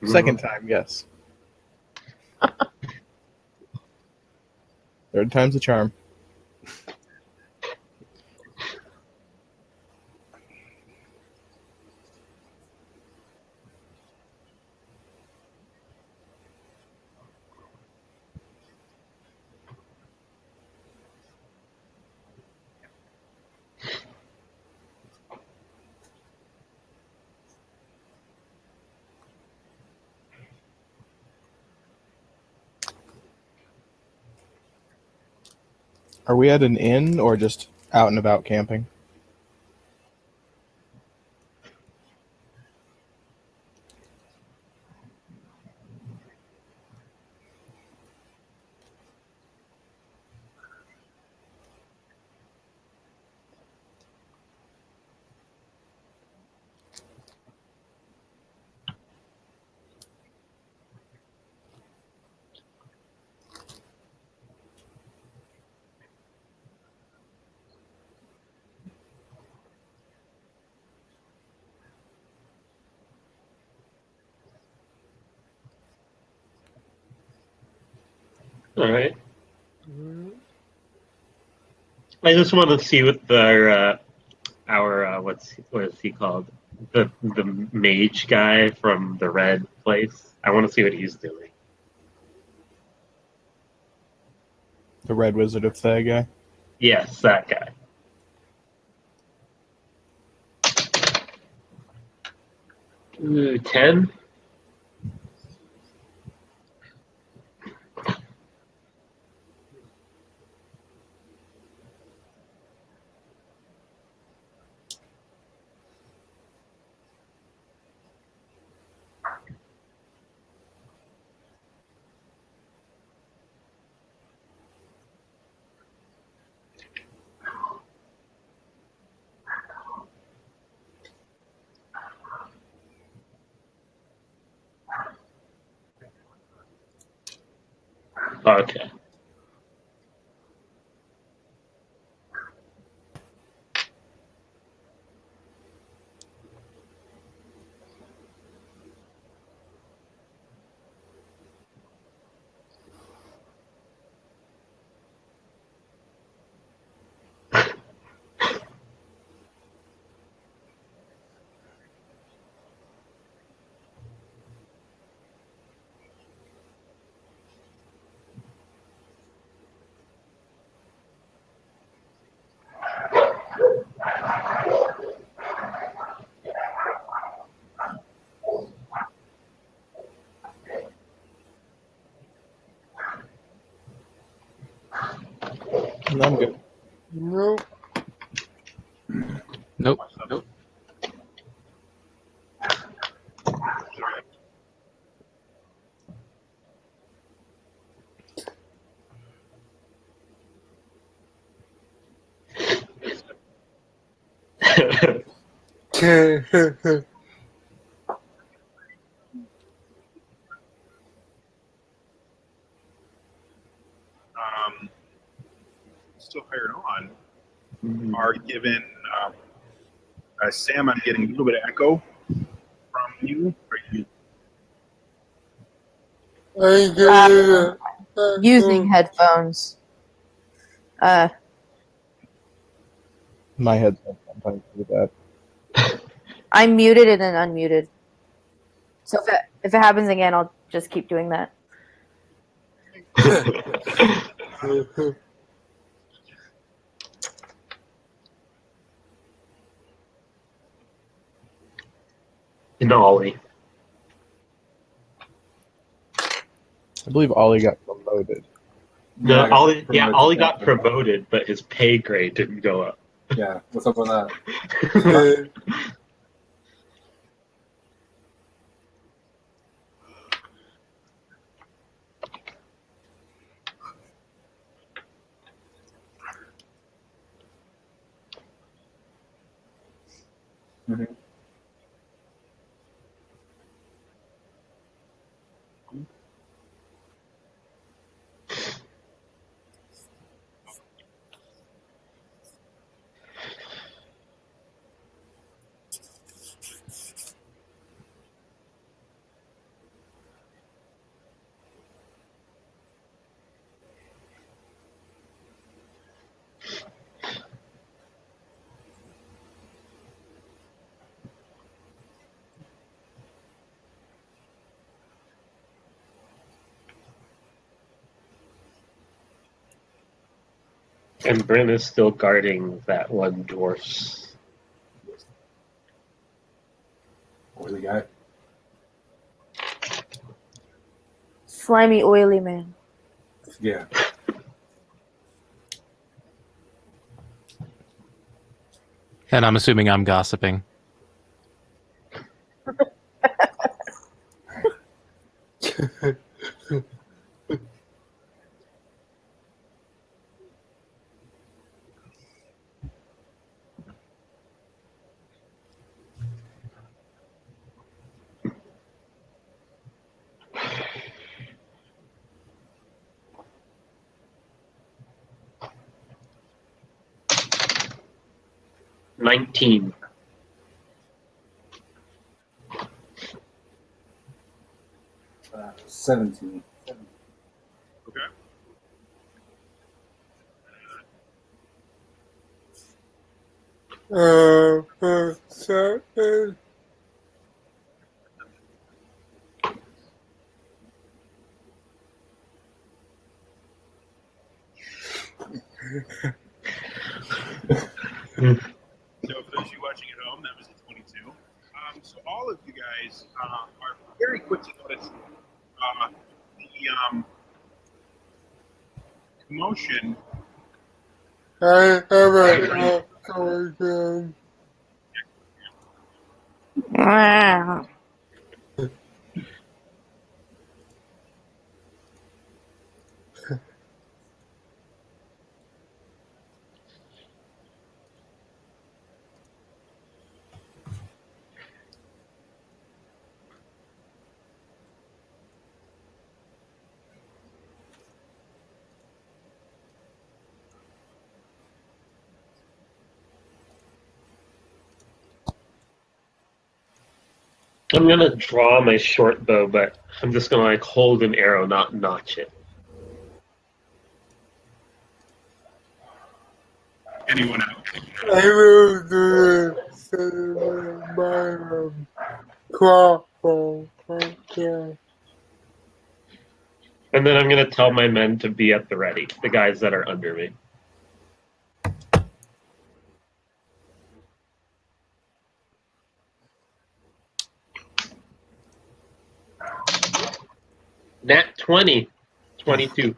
Second time, yes. Third time's a charm. Are we at an inn or just out and about camping? All right. I just want to see what our what is he called? The mage guy from the red place. I want to see what he's doing. The Red Wizard of Thay guy? Yes, that guy. Ooh, 10? Okay. I'm good. Nope. Nope. Nope. Still hired on are given Sam. I'm getting a little bit of echo from you. Using headphones. My headset sometimes do that. I'm muted and then unmuted. So if it happens again, I'll just keep doing that. In Ollie. I believe Ollie got promoted. No, Yeah, Ollie got promoted, but his pay grade didn't go up. Yeah, what's up with that? Mhm. And Bryn is still guarding that one dwarf. Oily guy. Slimy, oily man. Yeah. And I'm assuming I'm gossiping. $19. 17. Okay. So for those of you watching at home, that was a 22. So all of you guys are very quick to notice the commotion. I'm gonna draw my short bow, but I'm just gonna like hold an arrow, not notch it. Anyone else? I will do my crossbow. Okay. And then I'm gonna tell my men to be at the ready, the guys that are under me. Nat 20. 22.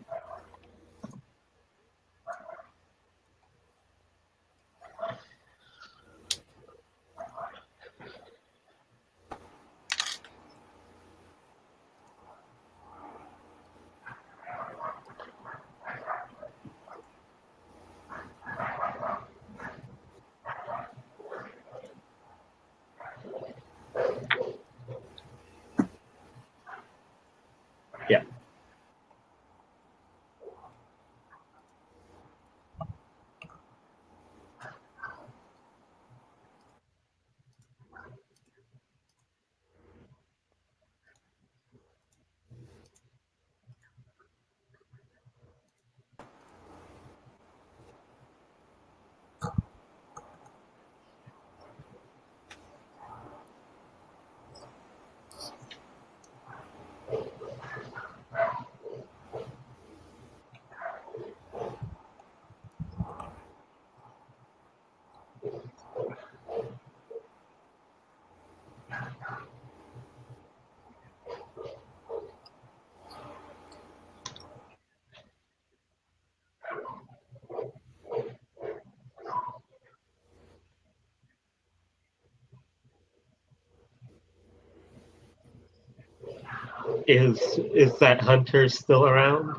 Is that hunter still around?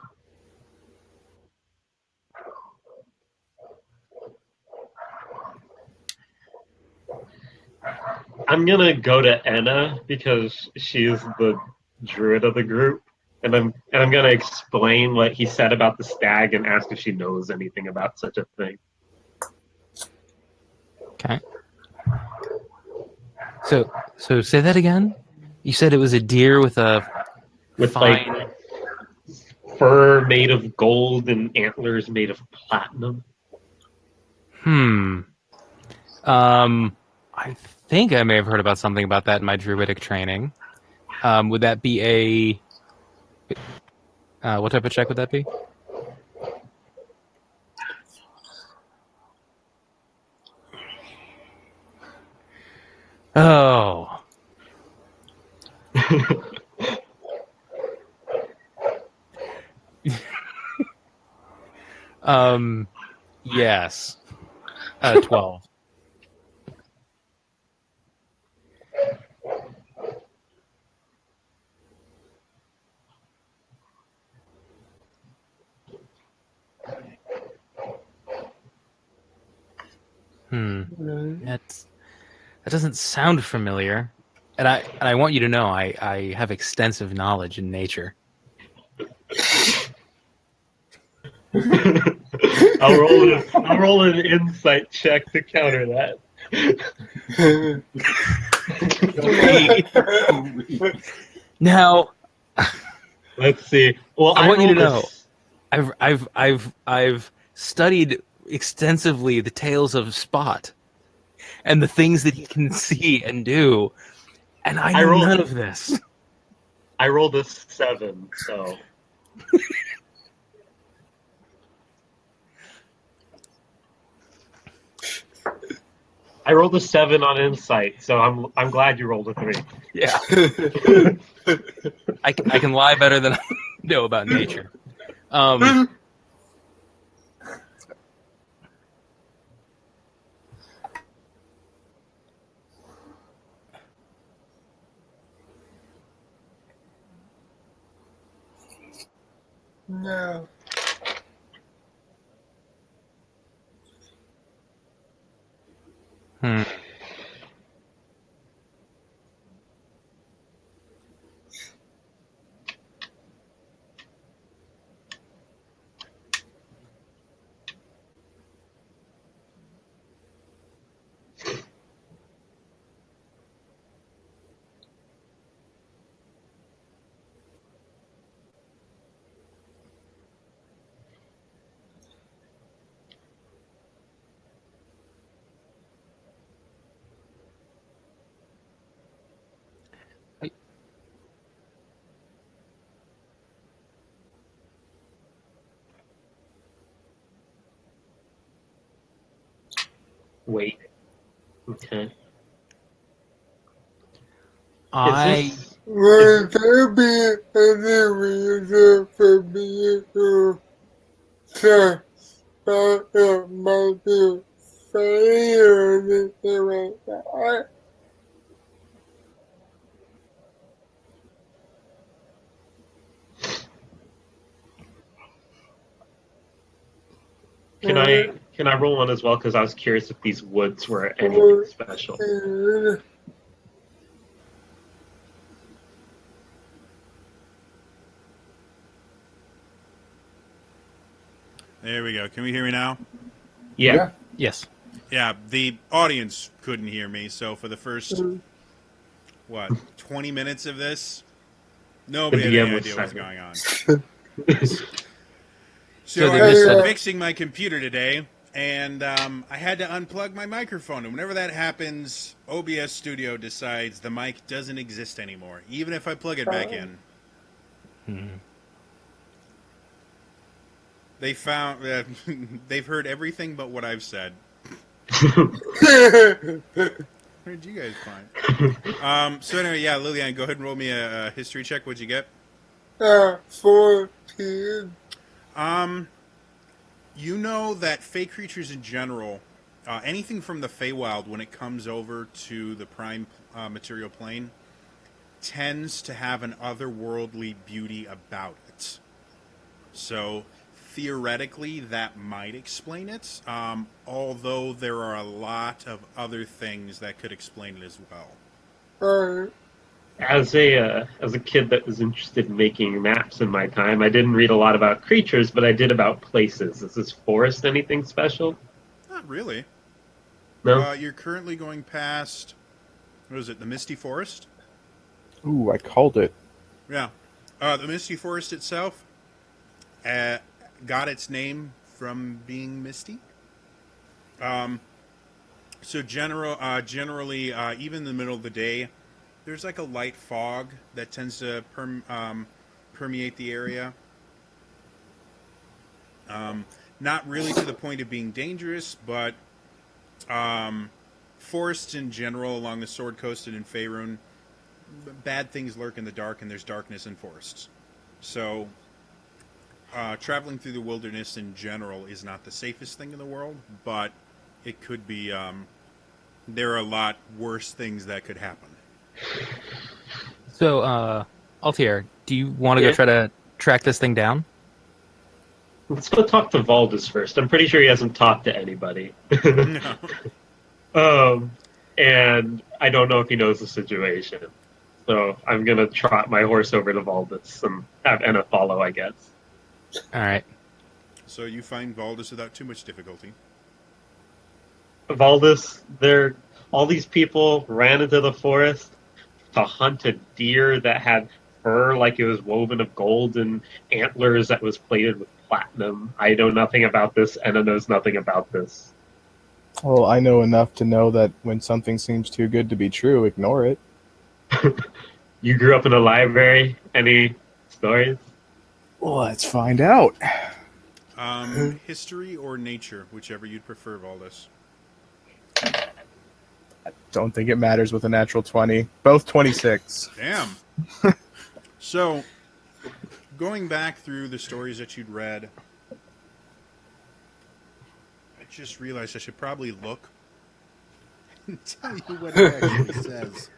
I'm gonna go to Enna because she's the druid of the group, and I'm gonna explain what he said about the stag and ask if she knows anything about such a thing. Okay. So say that again. You said it was a deer with a With fine. like fur made of gold and antlers made of platinum. I think I may have heard about something about that in my druidic training. Would that be what type of check would that be? Oh. Yes. 12. That doesn't sound familiar. And I want you to know I have extensive knowledge in nature. I'll roll an insight check to counter that. Now, Let's see. Well, I want you to rolled a know I've studied extensively the tales of Spot and the things that he can see and do, and I know none of this. I rolled a 7, so I rolled a 7 on insight. So I'm glad you rolled a 3. Yeah, I can lie better than I know about nature. No. Hmm. Wait. Okay. I Would there be any reason for me to check that it might be fake or anything like that? Can I roll one as well? Because I was curious if these woods were anything special. There we go. Can we hear me now? Yeah. yes. Yeah, the audience couldn't hear me, so for the first, 20 minutes of this, nobody had The any DM was idea what was silent. going on. So So they I was missed fixing my computer today, and I had to unplug my microphone. And whenever that happens, OBS Studio decides the mic doesn't exist anymore, even if I plug it back in. They found they've heard everything but what I've said. Where did you guys find? So anyway, yeah, Lillian, go ahead and roll me a history check. What'd you get? 14. You know that fey creatures in general, anything from the Feywild, when it comes over to the prime material plane, tends to have an otherworldly beauty about it. So theoretically, that might explain it. Although there are a lot of other things that could explain it as well. Alright. As a kid that was interested in making maps in my time, I didn't read a lot about creatures, but I did about places. Is this forest anything special? Not really. No. You're currently going past, what is it, the Misty Forest? Ooh, I called it. Yeah. The Misty Forest itself got its name from being misty. So generally, even in the middle of the day, there's like a light fog that tends to permeate the area. Not really to the point of being dangerous, but forests in general along the Sword Coast and in Faerun, bad things lurk in the dark, and there's darkness in forests. So traveling through the wilderness in general is not the safest thing in the world, but it could be. There are a lot worse things that could happen. So, Altier, do you want to Yeah. go try to track this thing down? Let's go talk to Valdis first. I'm pretty sure he hasn't talked to anybody. No. And I don't know if he knows the situation. So I'm going to trot my horse over to Valdis and have Enna follow, I guess. All right. So you find Valdis without too much difficulty. Valdis, all these people ran into the forest to hunt a deer that had fur like it was woven of gold and antlers that was plated with platinum. I know nothing about this, Enna knows nothing about this. Well, I know enough to know that when something seems too good to be true, ignore it. You grew up in a library. Any stories? Well, let's find out. History or nature, whichever you'd prefer, Valdis. Don't think it matters with a natural 20. Both 26. Damn. So, going back through the stories that you'd read, I just realized I should probably look and tell you what it actually says.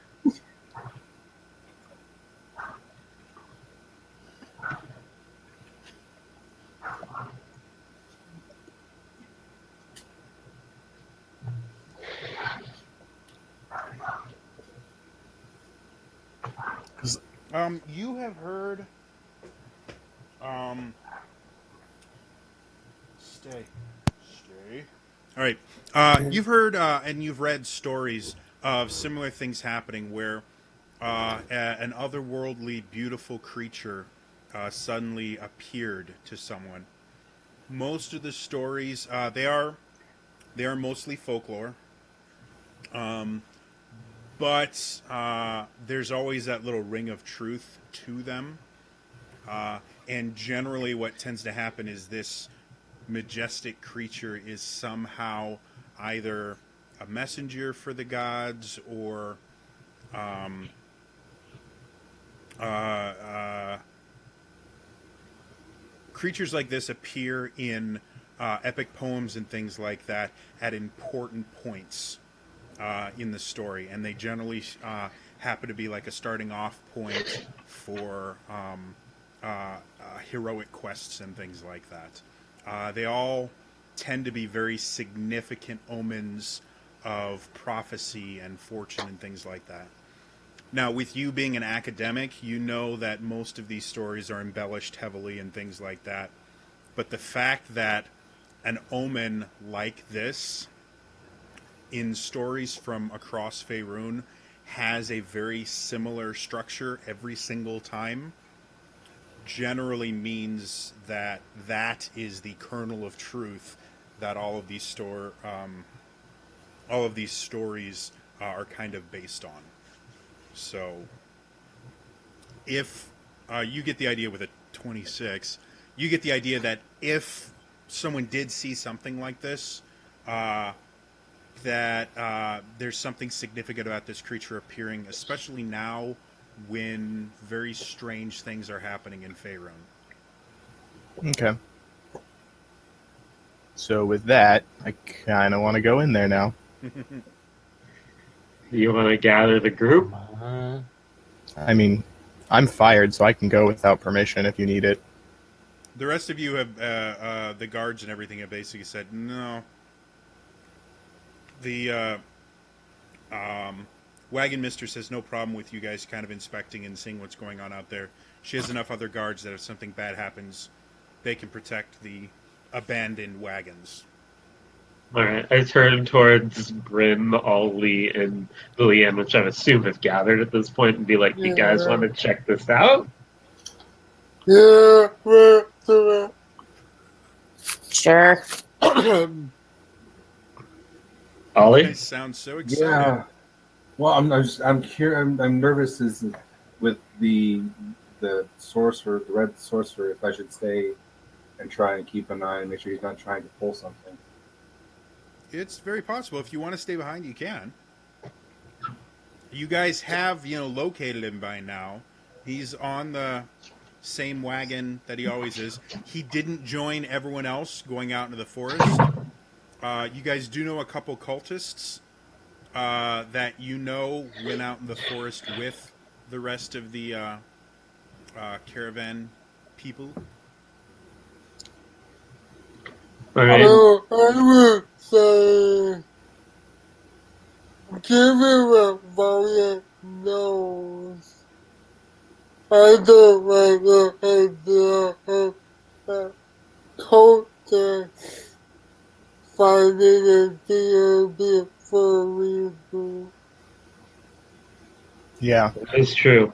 You have heard. Stay. All right. You've heard and you've read stories of similar things happening where an otherworldly, beautiful creature suddenly appeared to someone. Most of the stories they are mostly folklore. But there's always that little ring of truth to them. And generally what tends to happen is this majestic creature is somehow either a messenger for the gods or creatures like this appear in epic poems and things like that at important points in the story, and they generally happen to be like a starting off point for heroic quests and things like that. They all tend to be very significant omens of prophecy and fortune and things like that. Now, with you being an academic, you know that most of these stories are embellished heavily and things like that. But the fact that an omen like this in stories from across Faerun has a very similar structure every single time generally means that that is the kernel of truth that all of these stories are kind of based on. So if you get the idea with a 26, you get the idea that if someone did see something like this, that there's something significant about this creature appearing, especially now when very strange things are happening in Faerun. Okay. So with that, I kind of want to go in there now. Do you want to gather the group? I mean, I'm fired, so I can go without permission if you need it. The rest of you have the guards and everything have basically said no. The wagon mistress has no problem with you guys kind of inspecting and seeing what's going on out there. She has enough other guards that if something bad happens, they can protect the abandoned wagons. Alright, I turn towards Bryn, Ollie, and Lillian, which I assume have gathered at this point, and be like, you guys want Yeah. to check this out? Yeah, well, Sure. so, You Ollie? guys sound so excited. Yeah. Well, I'm nervous as with the sorcerer, the red sorcerer, if I should stay and try and keep an eye and make sure he's not trying to pull something. It's very possible. If you want to stay behind, you can. You guys have, located him by now. He's on the same wagon that he always is. He didn't join everyone else going out into the forest. You guys do know a couple cultists that went out in the forest with the rest of the caravan people. Alright, I would say, given what Valiant knows, I don't like the idea of a culture finding a DOD for a reason. Yeah. it's true.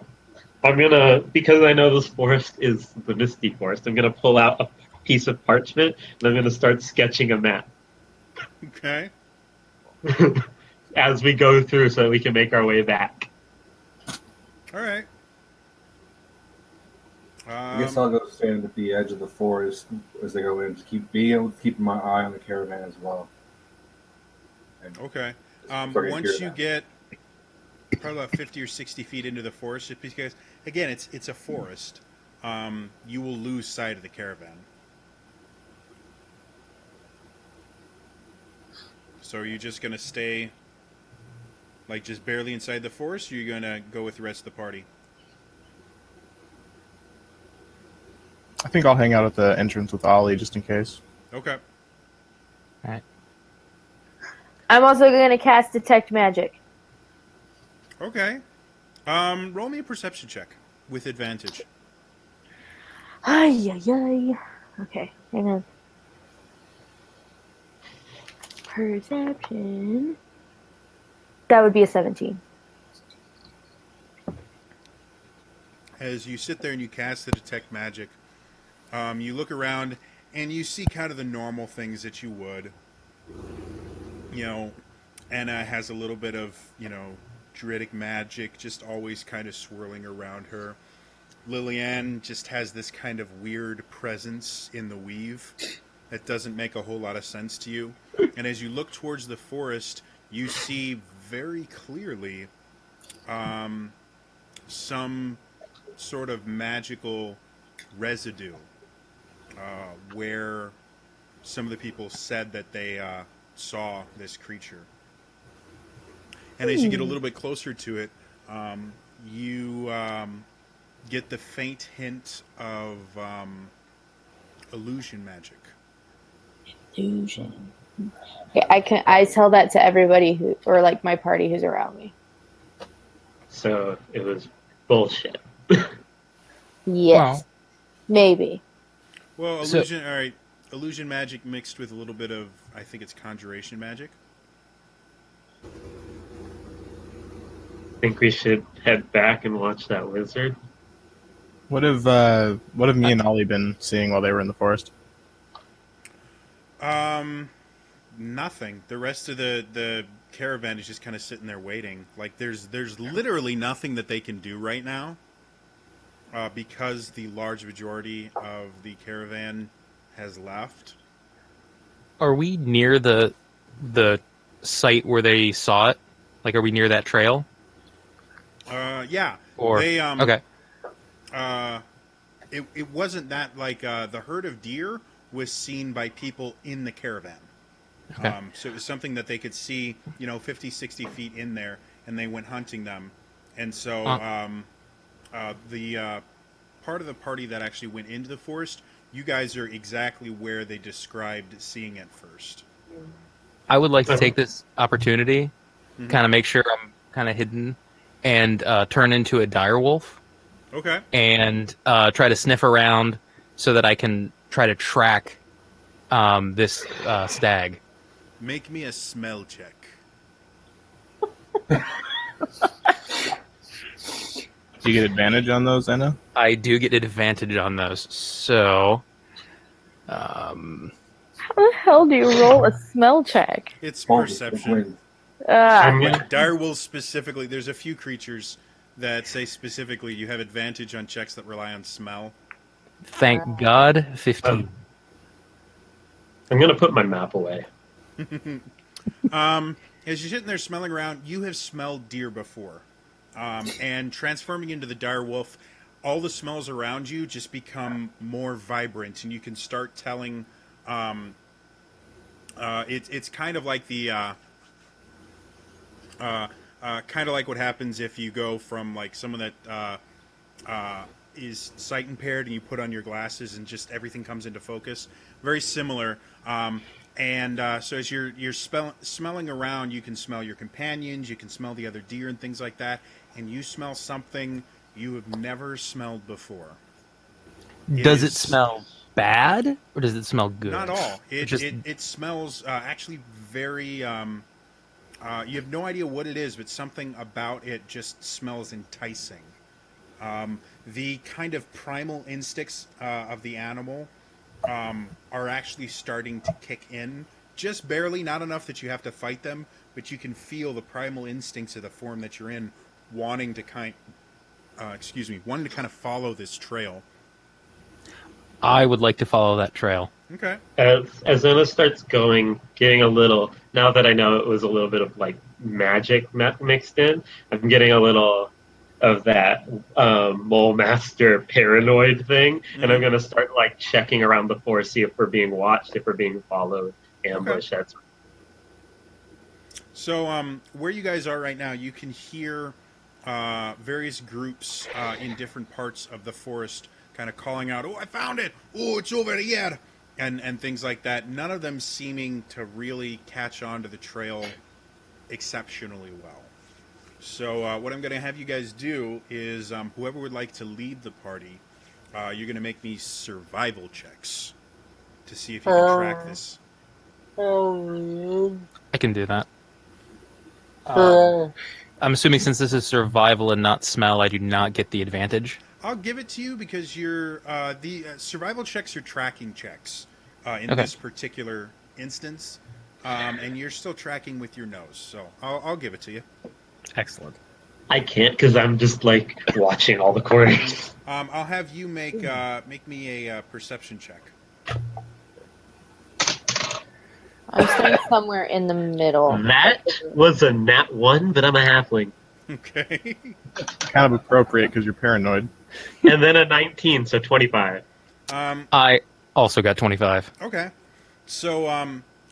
Because I know this forest is the Misty Forest, I'm gonna pull out a piece of parchment, and I'm gonna start sketching a map Okay. as we go through so that we can make our way back. All right. I guess I'll go stand at the edge of the forest as they go in to being able to keep my eye on the caravan as well. And Okay. start to hear Once you them. get probably about 50 or 60 feet into the forest, just because, again, it's a forest, you will lose sight of the caravan. So are you just going to stay, like, just barely inside the forest, or are you going to go with the rest of the party? I think I'll hang out at the entrance with Ollie just in case. Okay. Alright. I'm also going to cast Detect Magic. Okay. Roll me a perception check with advantage. Ay, ay, ay. Okay, hang on. Perception. That would be a 17. As you sit there and you cast the detect magic, you look around and you see kind of the normal things that you would. Anna has a little bit of, druidic magic just always kind of swirling around her. Lillian just has this kind of weird presence in the weave that doesn't make a whole lot of sense to you. And as you look towards the forest, you see very clearly some sort of magical residue where some of the people said that they saw this creature. And as you get a little bit closer to it, you get the faint hint of illusion magic. Illusion. Okay, I tell that to everybody or like my party who's around me. So it was bullshit. Yes. Well, Maybe. Well, So- illusion. All right, illusion magic mixed with a little bit of, I think it's conjuration magic. Think we should head back and watch that wizard? What have me and Ollie been seeing while they were in the forest? Nothing. The rest of the caravan is just kind of sitting there waiting. Like there's literally nothing that they can do right now, because the large majority of the caravan has left. are we near the site where they saw it? Like, are we near that trail? Yeah. Or They okay, it wasn't that like the herd of deer was seen by people in the caravan. Okay. So it was something that they could see, 50, 60 feet in there, and they went hunting them. And so The part of the party that actually went into the forest, you guys are exactly where they described seeing it first. I would like to take this opportunity, Mhm. kind of make sure I'm kind of hidden, and turn into a direwolf Okay. and try to sniff around so that I can try to track this stag. Make me a smell check. Do you get advantage on those, Anna? I do get an advantage on those, so um, How the hell do you roll a smell check? It's Balls with perception. wings. Ah, I'm gonna, Like direwolves specifically, there's a few creatures that say specifically you have advantage on checks that rely on smell. thank God, 15. I'm gonna put my map away. As you're sitting there smelling around, you have smelled deer before. And transforming into the dire wolf, all the smells around you just become more vibrant, and you can start telling. It's kind of like the kind of like what happens if you go from like someone that is sight impaired and you put on your glasses and just everything comes into focus. Very similar. So as you're smelling around, you can smell your companions, you can smell the other deer and things like that, and you smell something you have never smelled before. It Does it is smell bad or does it smell good? not all. Or It just it, it smells actually very. You have no idea what it is, but something about it just smells enticing. The kind of primal instincts of the animal are actually starting to kick in, just barely, not enough that you have to fight them, but you can feel the primal instincts of the form that you're in, wanting to wanting to kind of follow this trail. I would like to follow that trail. Okay. As Anna starts going, getting a little. Now that I know it was a little bit of like magic mixed in, I'm getting a little of that mole master paranoid thing, and I'm Mm-hmm. gonna start like checking around the forest, see if we're being watched, if we're being followed, Okay. ambushed. That's So, where you guys are right now, you can hear various groups in different parts of the forest kind of calling out, "Oh, I found it! Oh, it's over here!" and things like that. None of them seeming to really catch on to the trail exceptionally well. So, what I'm going to have you guys do is, whoever would like to lead the party, you're going to make me survival checks to see if you can track this. I can do that. Uh, I'm assuming since this is survival and not smell, I do not get the advantage. I'll give it to you because you're the survival checks are tracking checks in Okay. this particular instance, and you're still tracking with your nose. So I'll give it to you. Excellent. I can't because I'm just like watching all the corners. I'll have you make me a perception check. I'm staying somewhere in the middle. That was a nat one, but I'm a halfling, Okay. Kind of appropriate because you're paranoid. and then a 19, so 25. I also got 25. Okay. So,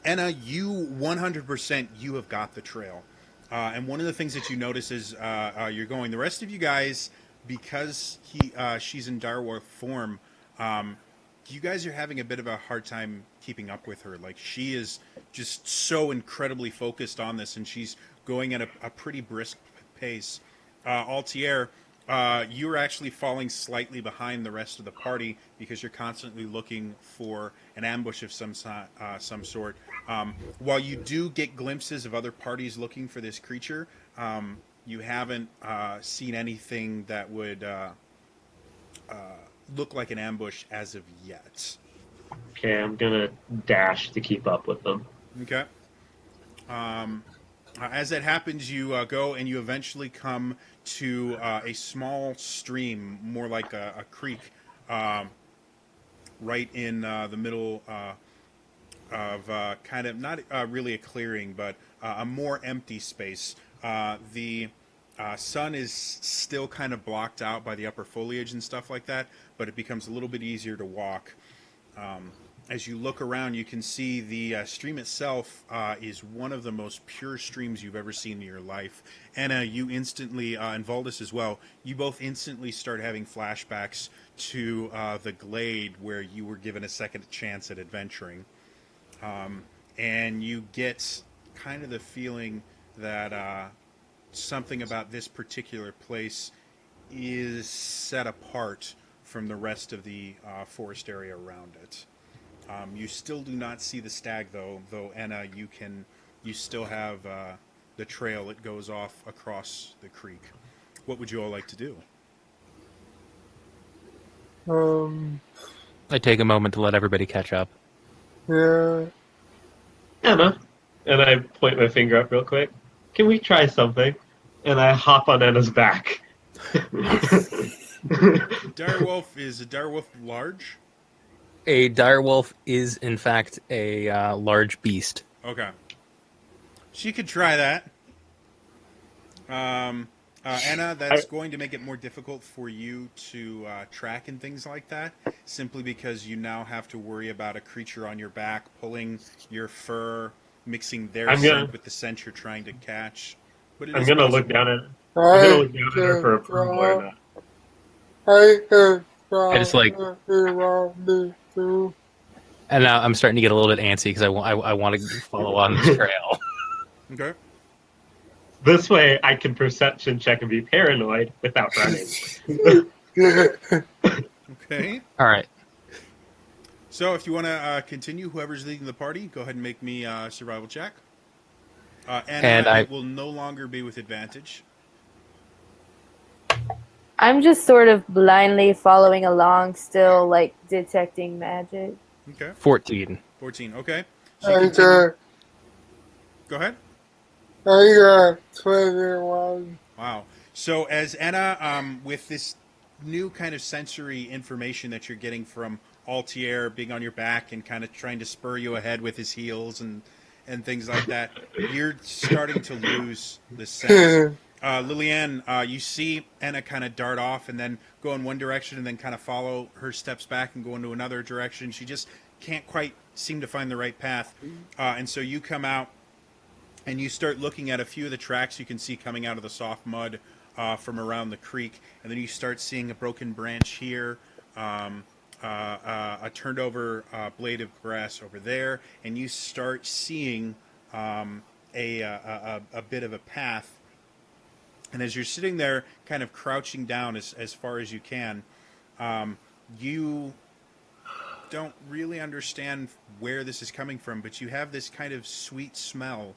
Anna, you 100% you have got the trail. And one of the things that you notice is you're going. The rest of you guys, because she's in direwolf form, you guys are having a bit of a hard time keeping up with her. Like she is just so incredibly focused on this, and she's going at a pretty brisk pace. Altier, you're actually falling slightly behind the rest of the party because you're constantly looking for an ambush of some sort. While you do get glimpses of other parties looking for this creature, you haven't seen anything that would look like an ambush as of yet. Okay, I'm gonna dash to keep up with them. Okay. As that happens, you go and you eventually come to a small stream, more like a creek, right in the middle of kind of not really a clearing, but a more empty space. The sun is still kind of blocked out by the upper foliage and stuff like that, but it becomes a little bit easier to walk. as you look around, you can see the stream itself is one of the most pure streams you've ever seen in your life. Anna, you instantly, and Valdis as well, you both instantly start having flashbacks to the glade where you were given a second chance at adventuring. And you get kind of the feeling that something about this particular place is set apart from the rest of the forest area around it. You still do not see the stag, though Anna, you still have the trail that goes off across the creek. What would you all like to do? I take a moment to let everybody catch up. Yeah. Anna, and I point my finger up real quick. Can we try something? And I hop on Anna's back. Direwolf, is a direwolf large? A direwolf is, in fact, a large beast. Okay. She could try that. Anna, that's going to make it more difficult for you to track and things like that, simply because you now have to worry about a creature on your back pulling your fur, mixing their scent with the scent you're trying to catch. But it I'm is gonna look possible. down at. I'm gonna look down at her for approval or not. I have I just like, around me too. and now I'm starting to get a little bit antsy because I want to follow on this trail. Okay. This way, I can perception check and be paranoid without running. Okay. All right. So if you want to continue, whoever's leading the party, go ahead and make me a survival check. Anna, it will no longer be with advantage. I'm just sort of blindly following along, still like detecting magic. Okay. 14. 14. Okay. So you continue. Go ahead. I got 21. Wow. So as Anna, with this new kind of sensory information that you're getting from Altier being on your back and kind of trying to spur you ahead with his heels and things like that, you're starting to lose the sense. Lillian, you see Anna kind of dart off and then go in one direction and then kind of follow her steps back and go into another direction. She just can't quite seem to find the right path. And so you come out and you start looking at a few of the tracks you can see coming out of the soft mud from around the creek. And then you start seeing a broken branch here, a turned over blade of grass over there, and you start seeing a bit of a path. And as you're sitting there kind of crouching down as far as you can, you don't really understand where this is coming from, but you have this kind of sweet smell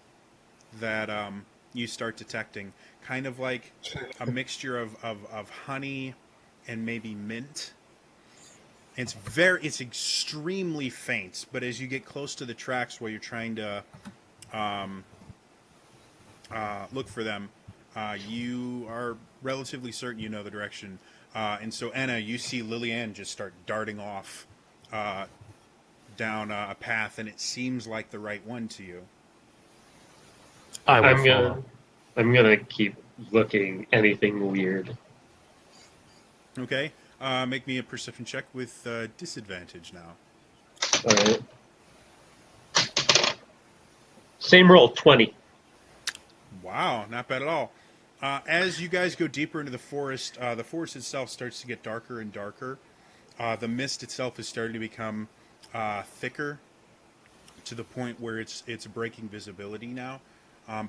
that you start detecting, kind of like a mixture of honey and maybe mint. It's extremely faint, but as you get close to the tracks where you're trying to look for them, you are relatively certain you know the direction. And so, Anna, you see Lillian just start darting off down a path, and it seems like the right one to you. I'm gonna keep looking anything weird. Okay. Make me a perception check with disadvantage now. All right. Same roll, 20. Wow, not bad at all. As you guys go deeper into the forest itself starts to get darker and darker. The mist itself is starting to become thicker to the point where it's breaking visibility now.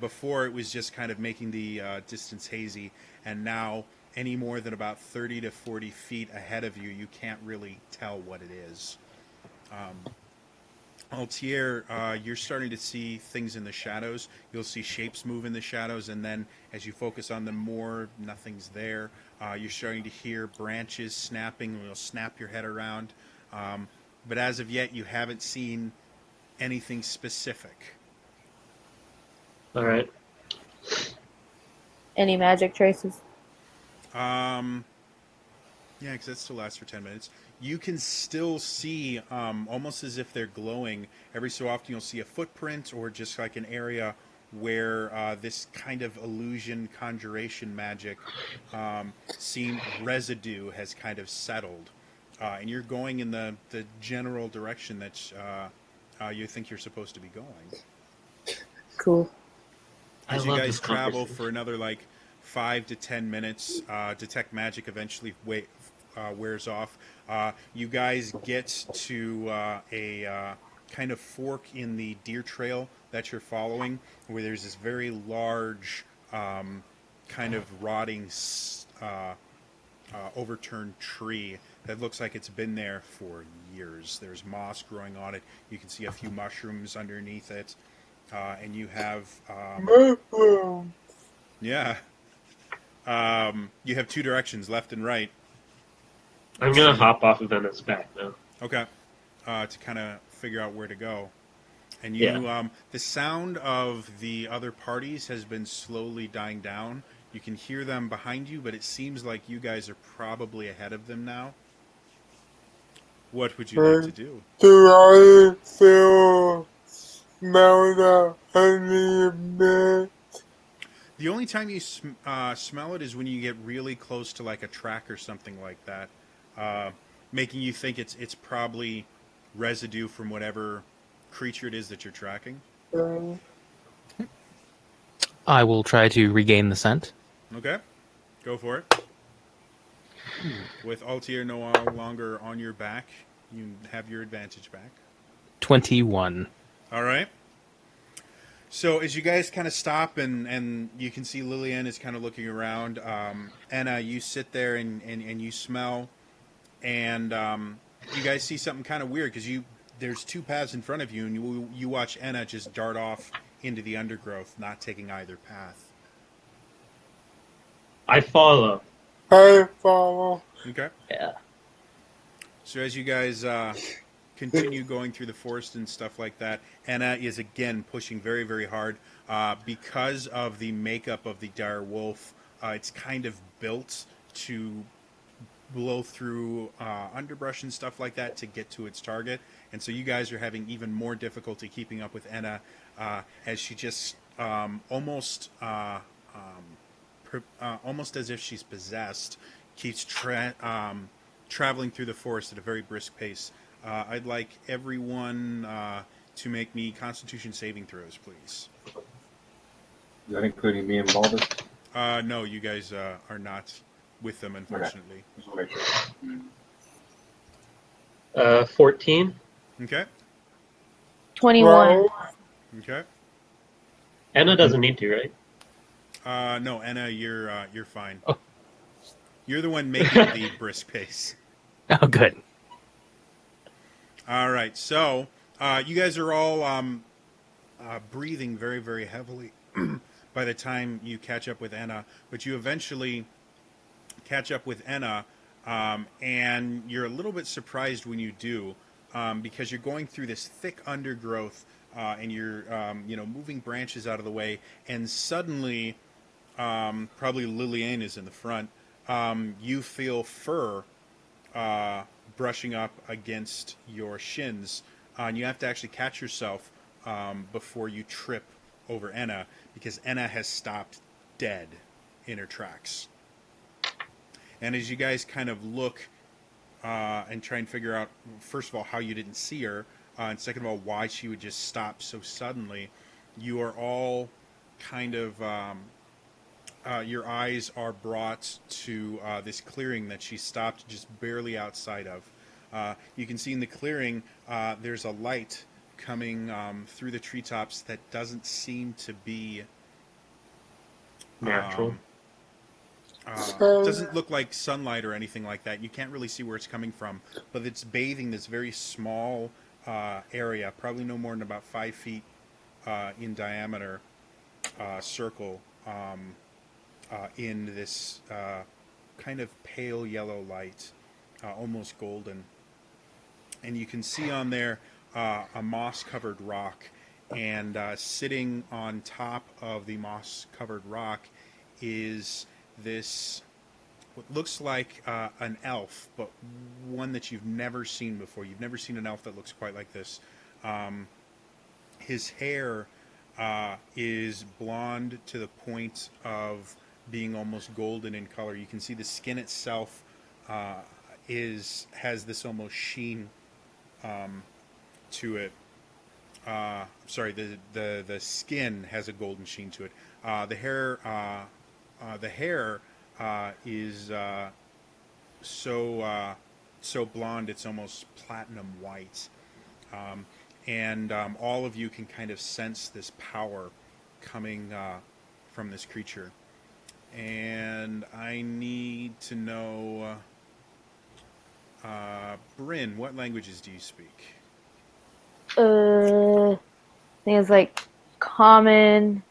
Before it was just kind of making the distance hazy, and now any more than about 30 to 40 feet ahead of you, you can't really tell what it is. Altier, you're starting to see things in the shadows. You'll see shapes move in the shadows, and then as you focus on them more, nothing's there. You're starting to hear branches snapping. You'll snap your head around. But as of yet, you haven't seen anything specific. All right. Any magic traces? Yeah, because that still lasts for 10 minutes. You can still see, almost as if they're glowing, every so often you'll see a footprint or just like an area where this kind of illusion, conjuration magic residue has kind of settled. and you're going in the general direction that you think you're supposed to be going. Cool. I As you love guys this travel conversation. for another like 5 to 10 minutes, detect magic eventually wears off. You guys get to a kind of fork in the deer trail that you're following, where there's this very large, kind of rotting, overturned tree that looks like it's been there for years. There's moss growing on it. You can see a few mushrooms underneath it, and you have yeah. You have two directions, left and right. I'm gonna hop off of Enna's back now. Okay. To kind of figure out where to go. And you, Yeah. the sound of the other parties has been slowly dying down. You can hear them behind you, but it seems like you guys are probably ahead of them now. What would you like to do? Do I feel smell the honey? The only time you smell it is when you get really close to like a track or something like that, uh, making you think it's probably residue from whatever creature it is that you're tracking. I will try to regain the scent. Okay, go for it. With Altier no longer on your back, you have your advantage back. 21. All right. So as you guys kind of stop and you can see Lillian is kind of looking around, Anna, you sit there and you smell, and you guys see something kind of weird because there's two paths in front of you, and you watch Anna just dart off into the undergrowth, not taking either path. I follow. I follow. Okay. Yeah. So as you guys continue going through the forest and stuff like that, Anna is again pushing very, very hard because of the makeup of the dire wolf. It's kind of built to blow through underbrush and stuff like that to get to its target, and so you guys are having even more difficulty keeping up with Anna as she just almost as if she's possessed, keeps traveling through the forest at a very brisk pace. I'd like everyone to make me Constitution saving throws, please. Is that including me and Baldur? No, you guys are not with them, unfortunately. Just want to make sure. 14. Okay. 21. Okay. Enna doesn't need to, right? No, Anna, you're fine. Oh. You're the one making the brisk pace. Oh, good. All right, so you guys are all breathing very, very heavily by the time you catch up with Anna, but you eventually catch up with Anna, and you're a little bit surprised when you do, because you're going through this thick undergrowth, and you're moving branches out of the way, and suddenly, probably Lillian is in the front. You feel fur brushing up against your shins, and you have to actually catch yourself before you trip over Enna, because Enna has stopped dead in her tracks. And as you guys kind of look and try and figure out, first of all, how you didn't see her, and second of all, why she would just stop so suddenly, you are all kind of your eyes are brought to this clearing that she stopped just barely outside of. You can see in the clearing there's a light coming through the treetops that doesn't seem to be Natural. doesn't look like sunlight or anything like that. You can't really see where it's coming from, but it's bathing this very small area, probably no more than about 5 feet in diameter circle, in this kind of pale yellow light, almost golden. And you can see on there a moss-covered rock, and sitting on top of the moss-covered rock is this what looks like an elf, but one that you've never seen before. You've never seen an elf that looks quite like this. His hair is blonde to the point of being almost golden in color. You can see the skin itself has this almost sheen to it. Sorry, the skin has a golden sheen to it. The hair is so blonde it's almost platinum white, and all of you can kind of sense this power coming from this creature. And I need to know, Bryn, what languages do you speak? I think it's like Common,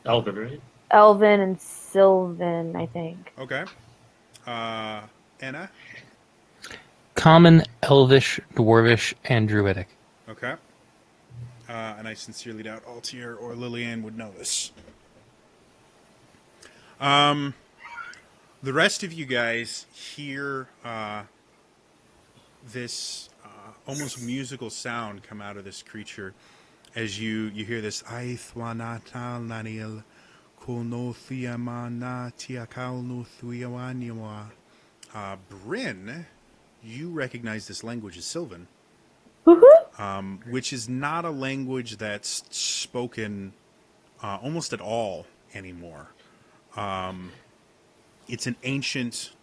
Elven, right? Elven, and Sylvan, I think. Okay. Anna? Common, Elvish, Dwarvish, and Druidic. Okay. And I sincerely doubt Altier or Lillian would know this. The rest of you guys hear this almost musical sound come out of this creature as you hear this Aithwanatal Nanil Kulnothiamana Tiakalnuthuiawaniwa. Bryn, you recognize this language as Sylvan, which is not a language that's spoken almost at all anymore. It's an ancient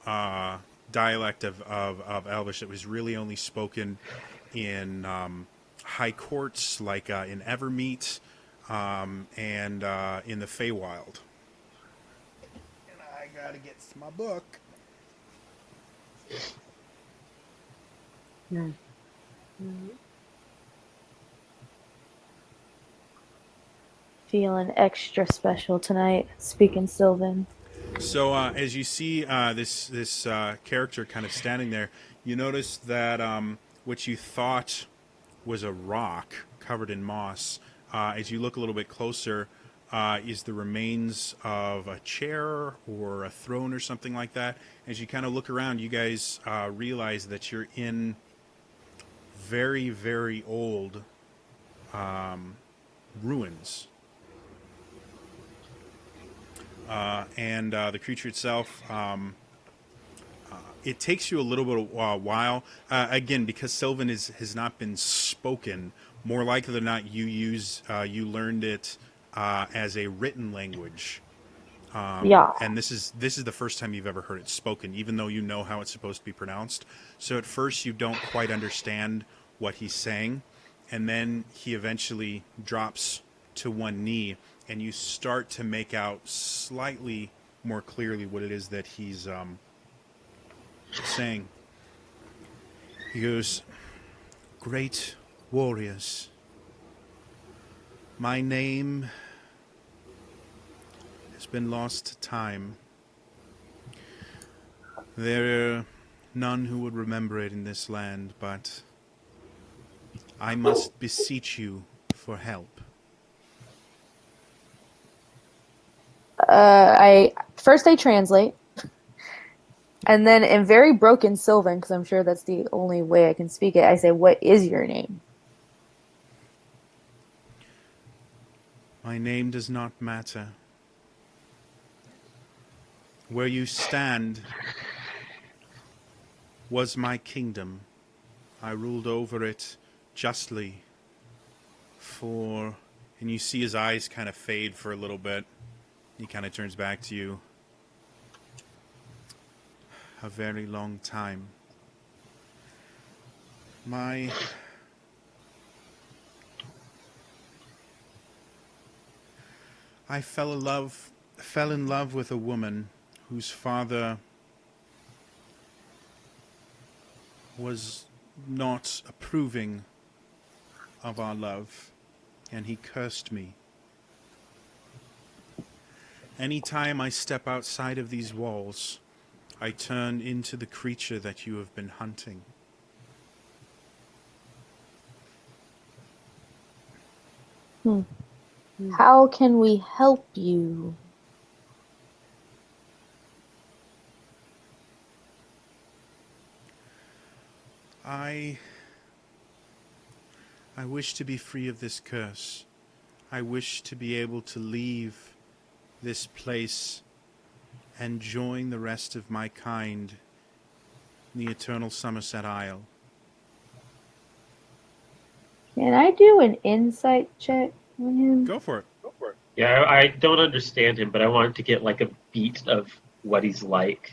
dialect of Elvish that was really only spoken in high courts, like in Evermeet and in the Feywild. And I gotta get my book. Feeling extra special tonight, speaking Sylvan. So as you see this character kind of standing there, you notice that what you thought was a rock covered in moss, as you look a little bit closer, is the remains of a chair or a throne or something like that. As you kind of look around, you guys realize that you're in very, very old ruins. And the creature itself, it takes you a little bit of a while. Again, because Sylvan has not been spoken, more likely than not, you learned it as a written language. Yeah. And this is the first time you've ever heard it spoken, even though you know how it's supposed to be pronounced. So at first you don't quite understand what he's saying, and then he eventually drops to one knee, and you start to make out slightly more clearly what it is that he's saying. He goes, "Great warriors, my name has been lost to time. There are none who would remember it in this land, but I must beseech you for help." I translate, and then in very broken Sylvan, because I'm sure that's the only way I can speak it, I say, "What is your name?" My name does not matter. Where you stand was my kingdom. I ruled over it justly for... And you see his eyes kind of fade for a little bit. He kind of turns back to you. A very long time. I fell in love with a woman whose father was not approving of our love, and he cursed me. Anytime I step outside of these walls, I turn into the creature that you have been hunting. How can we help you? I wish to be free of this curse. I wish to be able to leave this place and join the rest of my kind the eternal Somerset Isle. Can I do an insight check on him? Go for it. Yeah, I don't understand him, but I wanted to get like a beat of what he's like.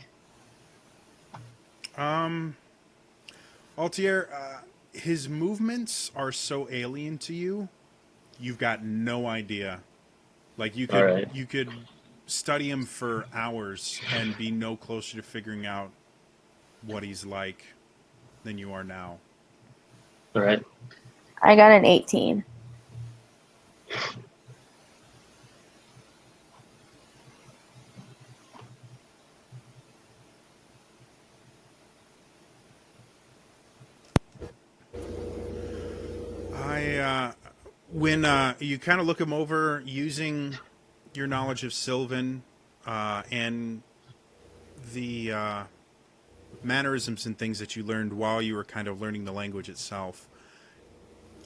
Altier, his movements are so alien to you, you've got no idea. Like All right. you could study him for hours and be no closer to figuring out what he's like than you are now. All right. I got an 18. When you kind of look him over using your knowledge of Sylvan and the mannerisms and things that you learned while you were kind of learning the language itself,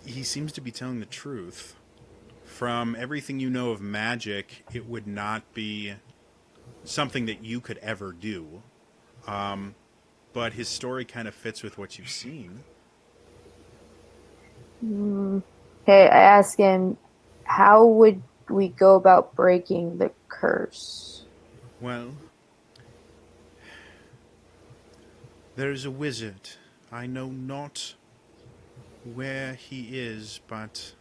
he seems to be telling the truth. From everything you know of magic, it would not be something that you could ever do. But his story kind of fits with what you've seen. Okay, I ask him, how would we go about breaking the curse? Well, there is a wizard. I know not where he is, but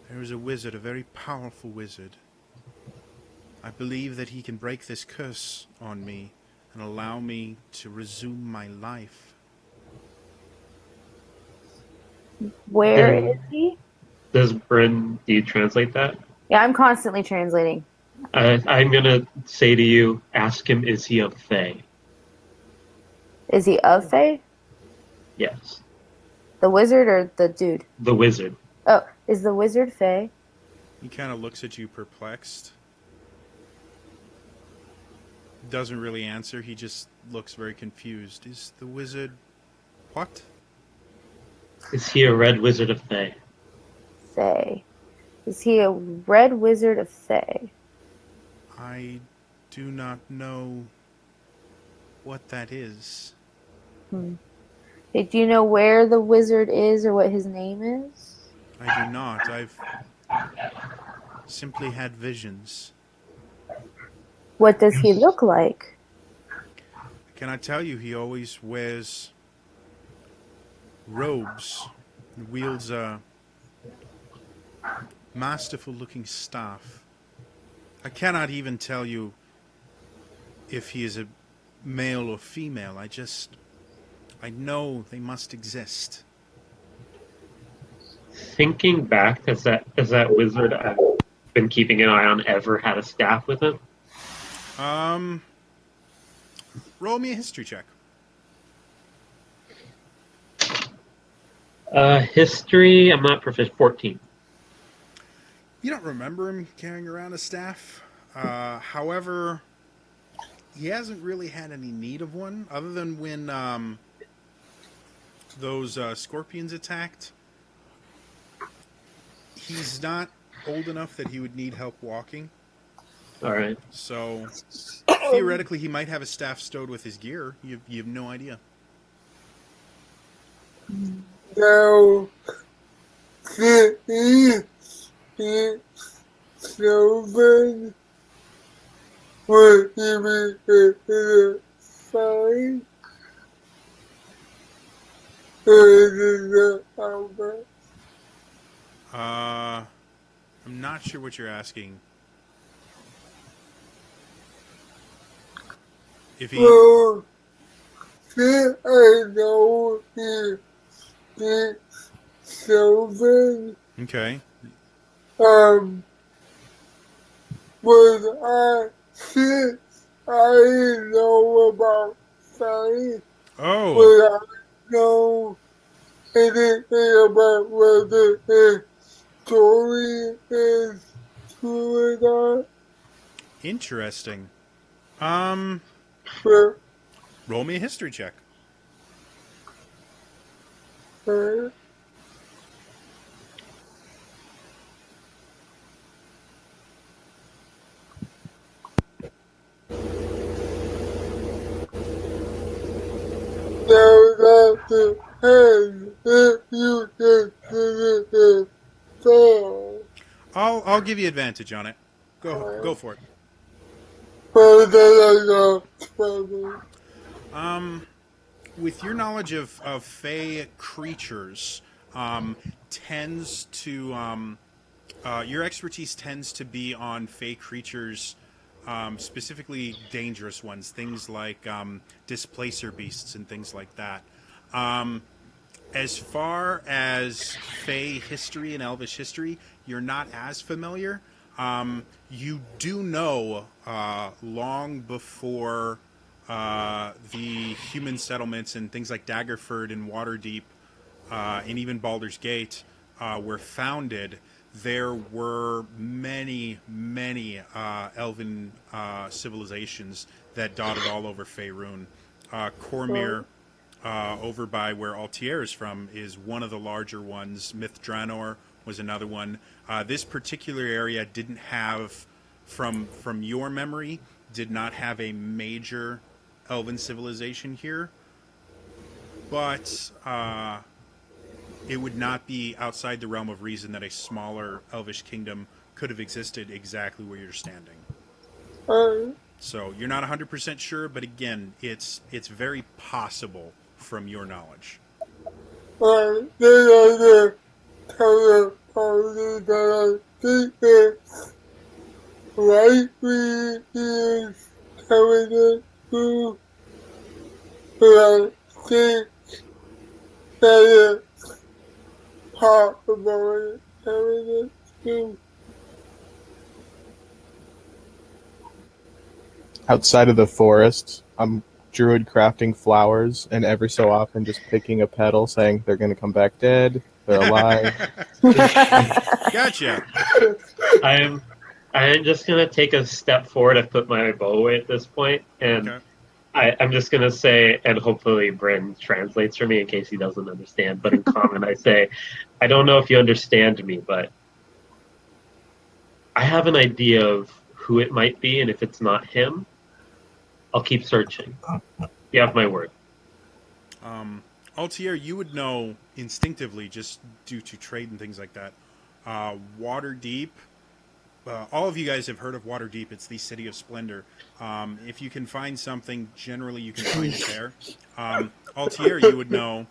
there is a wizard, a very powerful wizard. I believe that he can break this curse on me and allow me to resume my life. Where And is he? does Bryn, do you translate that? Yeah, I'm constantly translating. I'm gonna say to you, ask him, is he a Fae? Is he a Fae? Yes. The wizard or the dude? The wizard. Oh, is the wizard Fae? He kind of looks at you perplexed. Doesn't really answer. He just looks very confused. Is the wizard what? Is he a red wizard of Fae? Fae. Is he a red wizard of Fae? I do not know what that is. Hey, do you know where the wizard is or what his name is? I do not. I've simply had visions. What does he look like? Can I tell you, he always wears robes and wields a masterful looking staff. I cannot even tell you if he is a male or female. I know they must exist. Thinking back, has that wizard I've been keeping an eye on ever had a staff with him? Roll me a history check. History, I'm not proficient. 14. You don't remember him carrying around a staff. However, he hasn't really had any need of one, other than when those scorpions attacked. He's not old enough that he would need help walking. All right. So, theoretically, he might have a staff stowed with his gear. You have no idea. Now, he Sylvan would he be fine? Or is it Albert? I'm not sure what you're asking. If he... Well, I know he speaks Sylvan. Okay. But since I know about science, Oh, but I know anything about whether the story is true or not. interesting. But, Roll me a history check. uh, the hand if you can fall. I'll give you advantage on it. Go for it. But then I got trouble. With your knowledge of fey creatures, tends to your expertise tends to be on fey creatures, specifically dangerous ones, things like displacer beasts and things like that. As far as fey history and elvish history, you're not as familiar. You do know long before the human settlements and things like Daggerford and Waterdeep and even Baldur's Gate were founded, there were many, many elven civilizations that dotted all over Faerun. Cormyr, over by where Altier is from, is one of the larger ones. Myth Dranor was another one. This particular area didn't have, from your memory, did not have a major elven civilization here, but it would not be outside the realm of reason that a smaller elvish kingdom could have existed exactly where you're standing. So you're not 100% sure, but again, it's very possible from your knowledge. Then I tell the party that I think it's likely is coming in through, but I think that it's possible it's coming in through. Outside of the forest, I'm druid crafting flowers, and every so often just picking a petal, saying they're going to come back dead, they're alive. Gotcha. I'm just gonna take a step forward. I've put my bow away at this point, and Okay. I'm just gonna say, and hopefully Bryn translates for me in case he doesn't understand. But in common, I say, I don't know if you understand me, but I have an idea of who it might be, and if it's not him, I'll keep searching. You have my word. Altier, you would know instinctively, just due to trade and things like that. Waterdeep. All of you guys have heard of Waterdeep. It's the city of splendor. If you can find something, generally you can find it there. Altier, you would know.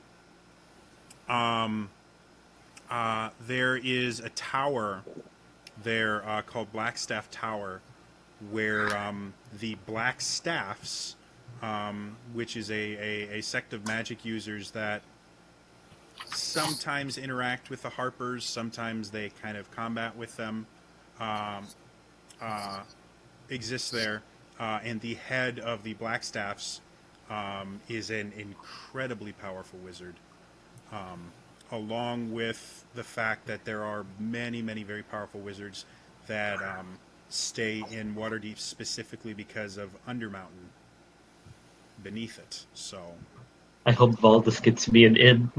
There is a tower there called Blackstaff Tower, where the Black Staffs, which is a sect of magic users that sometimes interact with the Harpers, sometimes they kind of combat with them, exists there. And the head of the Black Staffs is an incredibly powerful wizard. Along with the fact that there are many, many very powerful wizards that stay in Waterdeep specifically because of Undermountain beneath it. So, I hope Valdis gets me an inn.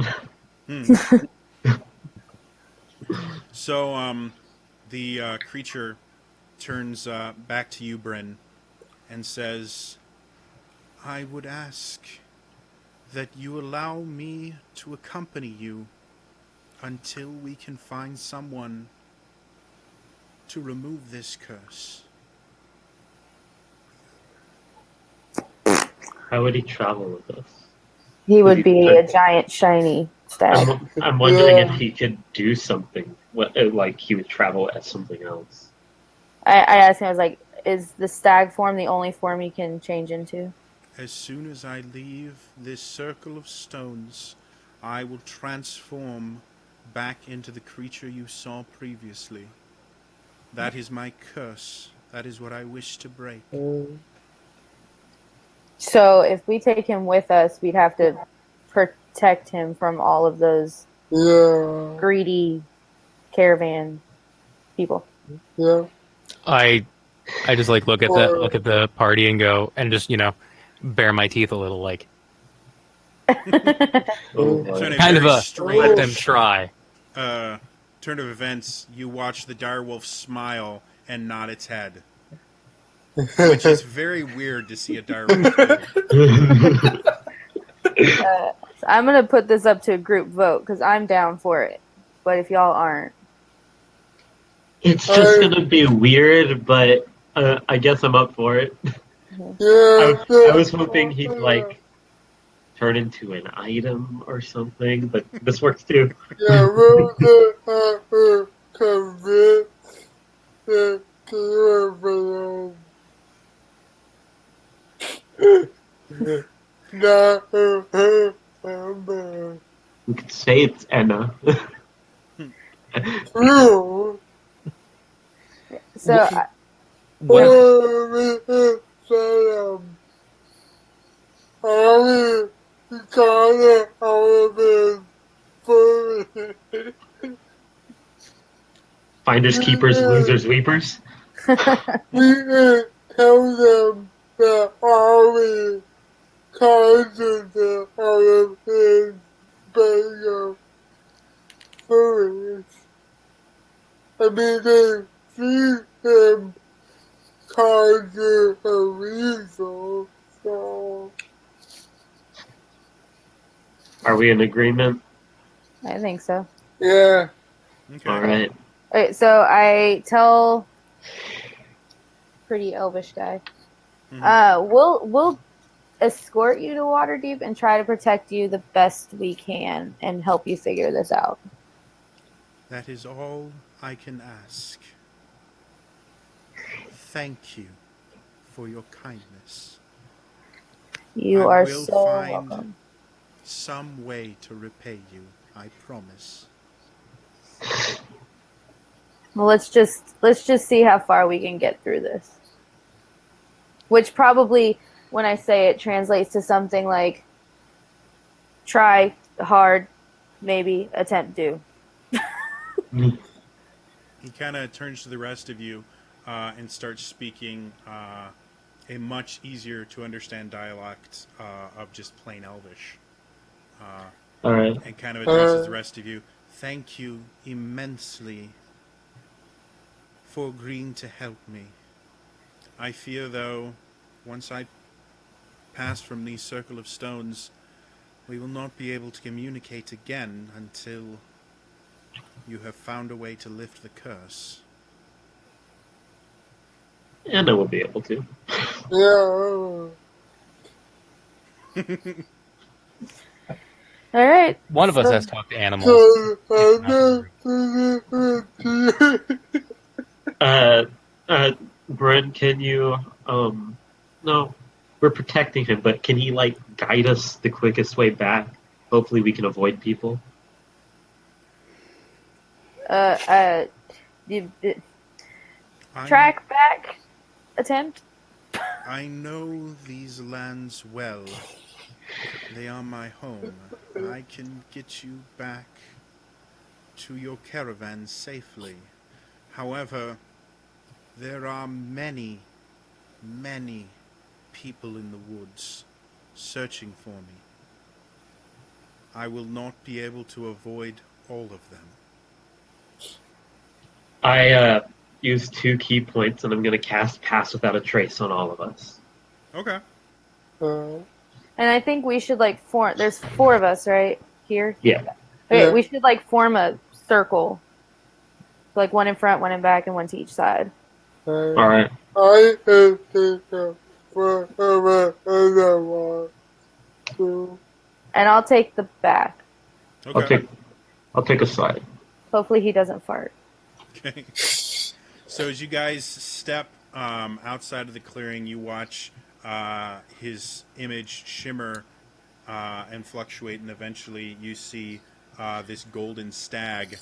so the creature turns back to you, Bryn, and says, "I would ask that you allow me to accompany you until we can find someone to remove this curse." How would he travel with us? He would be a giant shiny stag. I'm wondering if he could do something, like he would travel as something else. I asked him, I was like, is the stag form the only form you can change into? As soon as I leave this circle of stones, I will transform back into the creature you saw previously. That is my curse. That is what I wish to break. So if we take him with us, we'd have to protect him from all of those greedy caravan people. Yeah. I just like look at the party and go, and just bare my teeth a little, like Oh, So in a kind of very a strange let them try. turn of events, you watch the direwolf smile and nod its head. Which is very weird to see a direwolf do. So I'm gonna put this up to a group vote because I'm down for it. But if y'all aren't, It's just gonna be weird, but I guess I'm up for it. I was hoping he'd like turn into an item or something, but this works too. Yeah, we'll convince the Cleveland. We could say it's Enna. True. so I, What? Finders, keepers, losers, weepers. We can tell them that Ollie causes the Olympics bigger foolish. I mean, they see him causing a weasel, so. Are we in agreement? I think so. Yeah. Okay. All right. All right, so I tell pretty elvish guy, we'll escort you to Waterdeep and try to protect you the best we can and help you figure this out. That is all I can ask. Thank you for your kindness. You I are will so find welcome. some way to repay you, I promise. Well, let's just see how far we can get through this. Which probably, when I say it, translates to something like try hard, maybe attempt do. He kind of turns to the rest of you and starts speaking a much easier to understand dialect of just plain Elvish. All right. And kind of addresses the rest of you. Thank you immensely for agreeing to help me. I fear, though, once I pass from the circle of stones, we will not be able to communicate again until you have found a way to lift the curse. Enna will be able to. Yeah. All right. One of us So- has talked to animals. If not the group. Brent, can you no, we're protecting him, but can he like guide us the quickest way back? Hopefully we can avoid people. uh, uh, track back attempt. I know these lands well. They are my home. I can get you back to your caravan safely. However, there are many, many people in the woods searching for me. I will not be able to avoid all of them. I use 2 key points and I'm gonna cast Pass Without a Trace on all of us. Okay. And I think we should like form. There's 4 of us, right here. Yeah. Okay, Yeah. we should like form a circle, like one in front, one in back, and one to each side. All right. I can think of whatever anyone to. And I'll take the back. Okay. I'll take a side. Hopefully he doesn't fart. Okay. So as you guys step outside of the clearing, you watch his image shimmer and fluctuate, and eventually you see this golden stag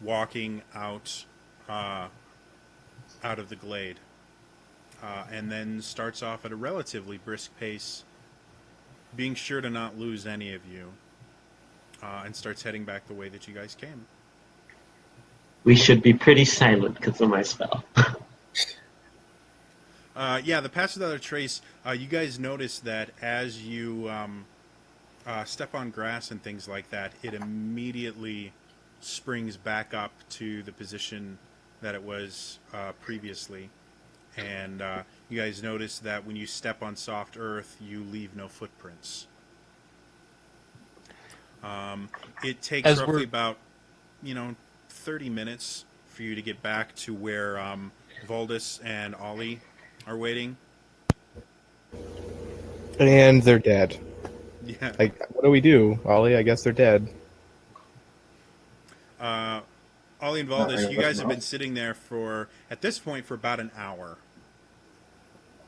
walking out of the glade, and then starts off at a relatively brisk pace, being sure to not lose any of you, and starts heading back the way that you guys came. We should be pretty silent because of my spell. Yeah, the Pass Without a Trace, you guys notice that as you step on grass and things like that, it immediately springs back up to the position that it was previously. And you guys notice that when you step on soft earth, you leave no footprints. It takes As roughly we're- about 30 minutes for you to get back to where Valdis and Ollie are waiting. And they're dead. Yeah. Like, what do we do, Ollie? I guess they're dead. Ollie and Not Valdis, really you guys much have been else. sitting there at this point, for about an hour.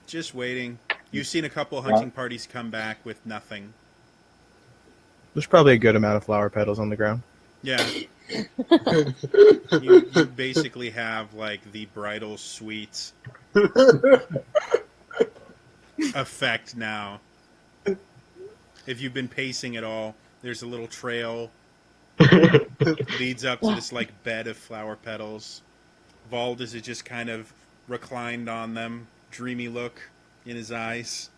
Just waiting. You've seen a couple hunting parties come back with nothing. There's probably a good amount of flower petals on the ground. Yeah. You basically have like the bridal suite effect now. If you've been pacing at all, there's a little trail leads up to this like bed of flower petals. Valdis is just kind of reclined on them, dreamy look in his eyes.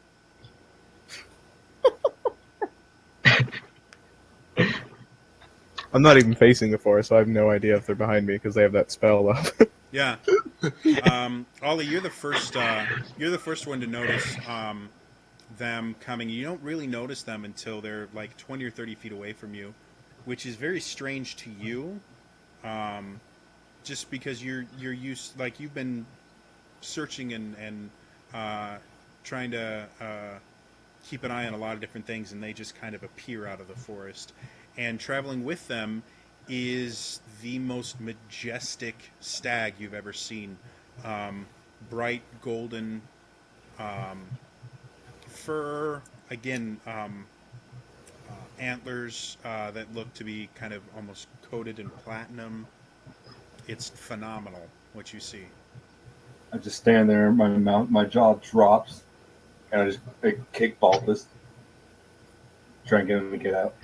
I'm not even facing the forest, so I have no idea if they're behind me because they have that spell up. Yeah. Ollie, you're the first. You're the first one to notice them coming. You don't really notice them until they're like 20 or 30 feet away from you, which is very strange to you. Just because you're used, like you've been searching and trying to keep an eye on a lot of different things, and they just kind of appear out of the forest. And traveling with them is the most majestic stag you've ever seen. Bright golden fur, again, antlers that look to be kind of almost coated in platinum. It's phenomenal what you see. I just stand there, my jaw drops, and I just kick Baltus. Try and get him to get out.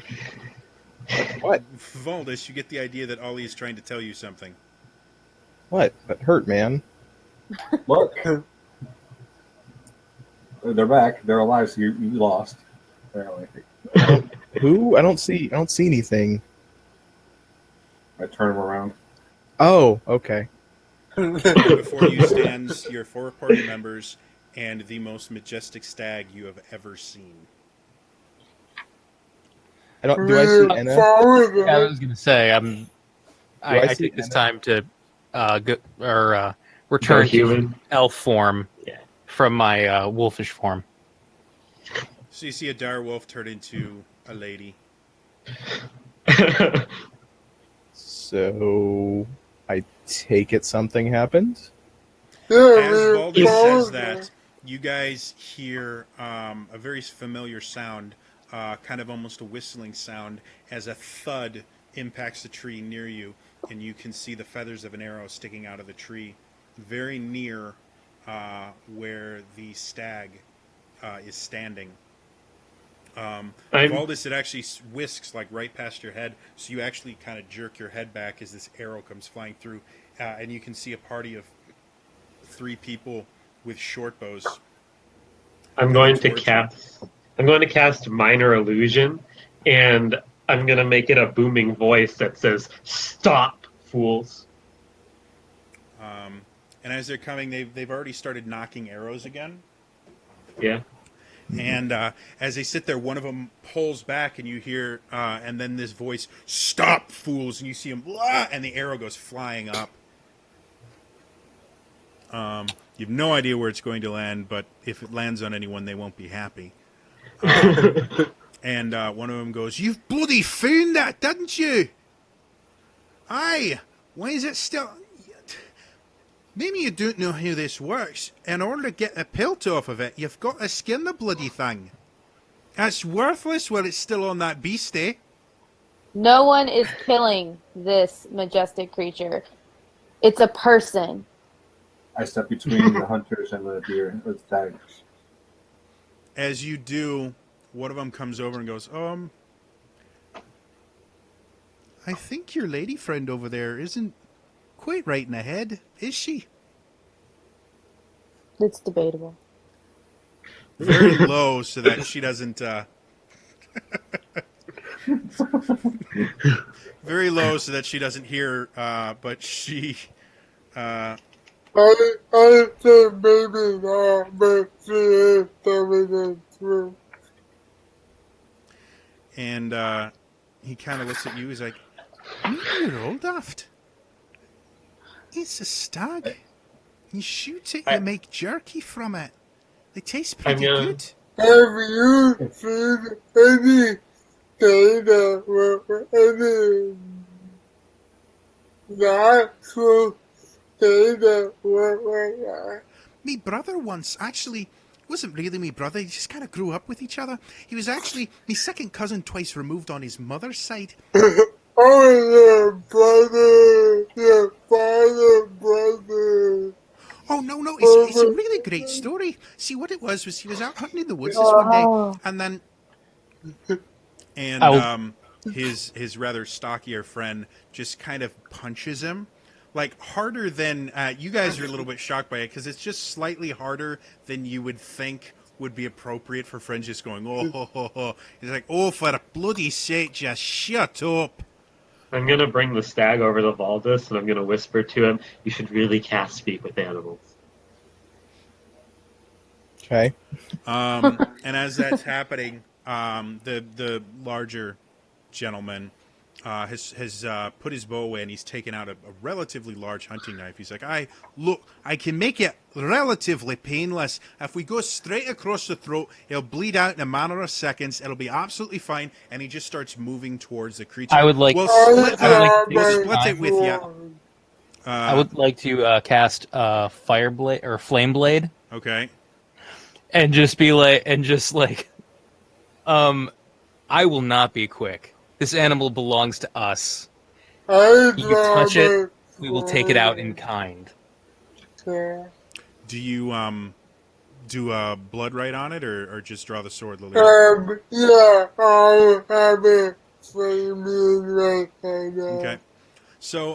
What? Valdis, you get the idea that Ollie is trying to tell you something. What? That hurt, man. Look, they're back. They're alive. So you lost. Apparently, Who? I don't see anything. I turn them around. Oh, okay. Before you stands your 4 party members and the most majestic stag you have ever seen. I don't. Do I see Enna? Yeah, I was gonna say I I see take this Enna? time to Go return to human. elf form Yeah. from my wolfish form. So you see a dire wolf turn into a lady. So I take it something happened. As Valdis says that, you guys hear a very familiar sound, kind of almost a whistling sound, as a thud impacts the tree near you, and you can see the feathers of an arrow sticking out of the tree, very near where the stag is standing. Valdis, it actually whisks like right past your head, so you actually kind of jerk your head back as this arrow comes flying through, and you can see a party of 3 people with short bows. I'm going to cast minor illusion, and I'm going to make it a booming voice that says, "Stop, fools!" And as they're coming, they've already started knocking arrows again. Yeah. And as they sit there, one of them pulls back, and you hear, and then this voice, "Stop, fools!" And you see him, blah, and the arrow goes flying up. You have no idea where it's going to land, but if it lands on anyone, they won't be happy. And one of them goes, "You've bloody found that, didn't you? Aye, why is it still... Maybe you don't know how this works. In order to get the pelt off of it, you've got to skin the bloody thing. It's worthless while it's still on that beast, eh?" No one is killing this majestic creature. It's a person. I step between the hunters and the deer or the stags. As you do, one of them comes over and goes, "I think your lady friend over there isn't quite right in the head, is she?" It's debatable. Very low so that she doesn't... very low so that she doesn't hear, but she... I said maybe not, but she is telling the truth. And he kind of looks at you. He's like, "You're old daft. It's a stag. You shoot it, you make jerky from it. They taste pretty good." Have you seen any data or any natural data or Me brother once, actually, it wasn't really me brother. He just kind of grew up with each other. He was actually me second cousin twice removed on his mother's side. oh, your brother, your father, brother. Oh, no, it's a really great story. See, what it was he was out hunting in the woods this one day, and then... And his rather stockier friend just kind of punches him. Like, harder than... you guys are a little bit shocked by it, because it's just slightly harder than you would think would be appropriate for friends just going, oh, ho, ho, ho. He's like, oh, for bloody sake, just shut up. I'm gonna bring the stag over to Valdus, and I'm gonna whisper to him, "You should really cast Speak with Animals." Okay. And as that's happening, the larger gentleman has put his bow away, and he's taken out a relatively large hunting knife. He's like, I can make it relatively painless. If we go straight across the throat, it'll bleed out in a matter of seconds. It'll be absolutely fine. And he just starts moving towards the creature. I would like. We'll I split, would like to we'll take split time. it with you. I would like to cast Fire Blade or Flame Blade, Okay. and just be like, I will not be quick. This animal belongs to us. You touch it, we will take it out in kind. Yeah. Do you do a blood right on it, or just draw the sword, Lily? Yeah, I'll have it flaming right now. Okay. So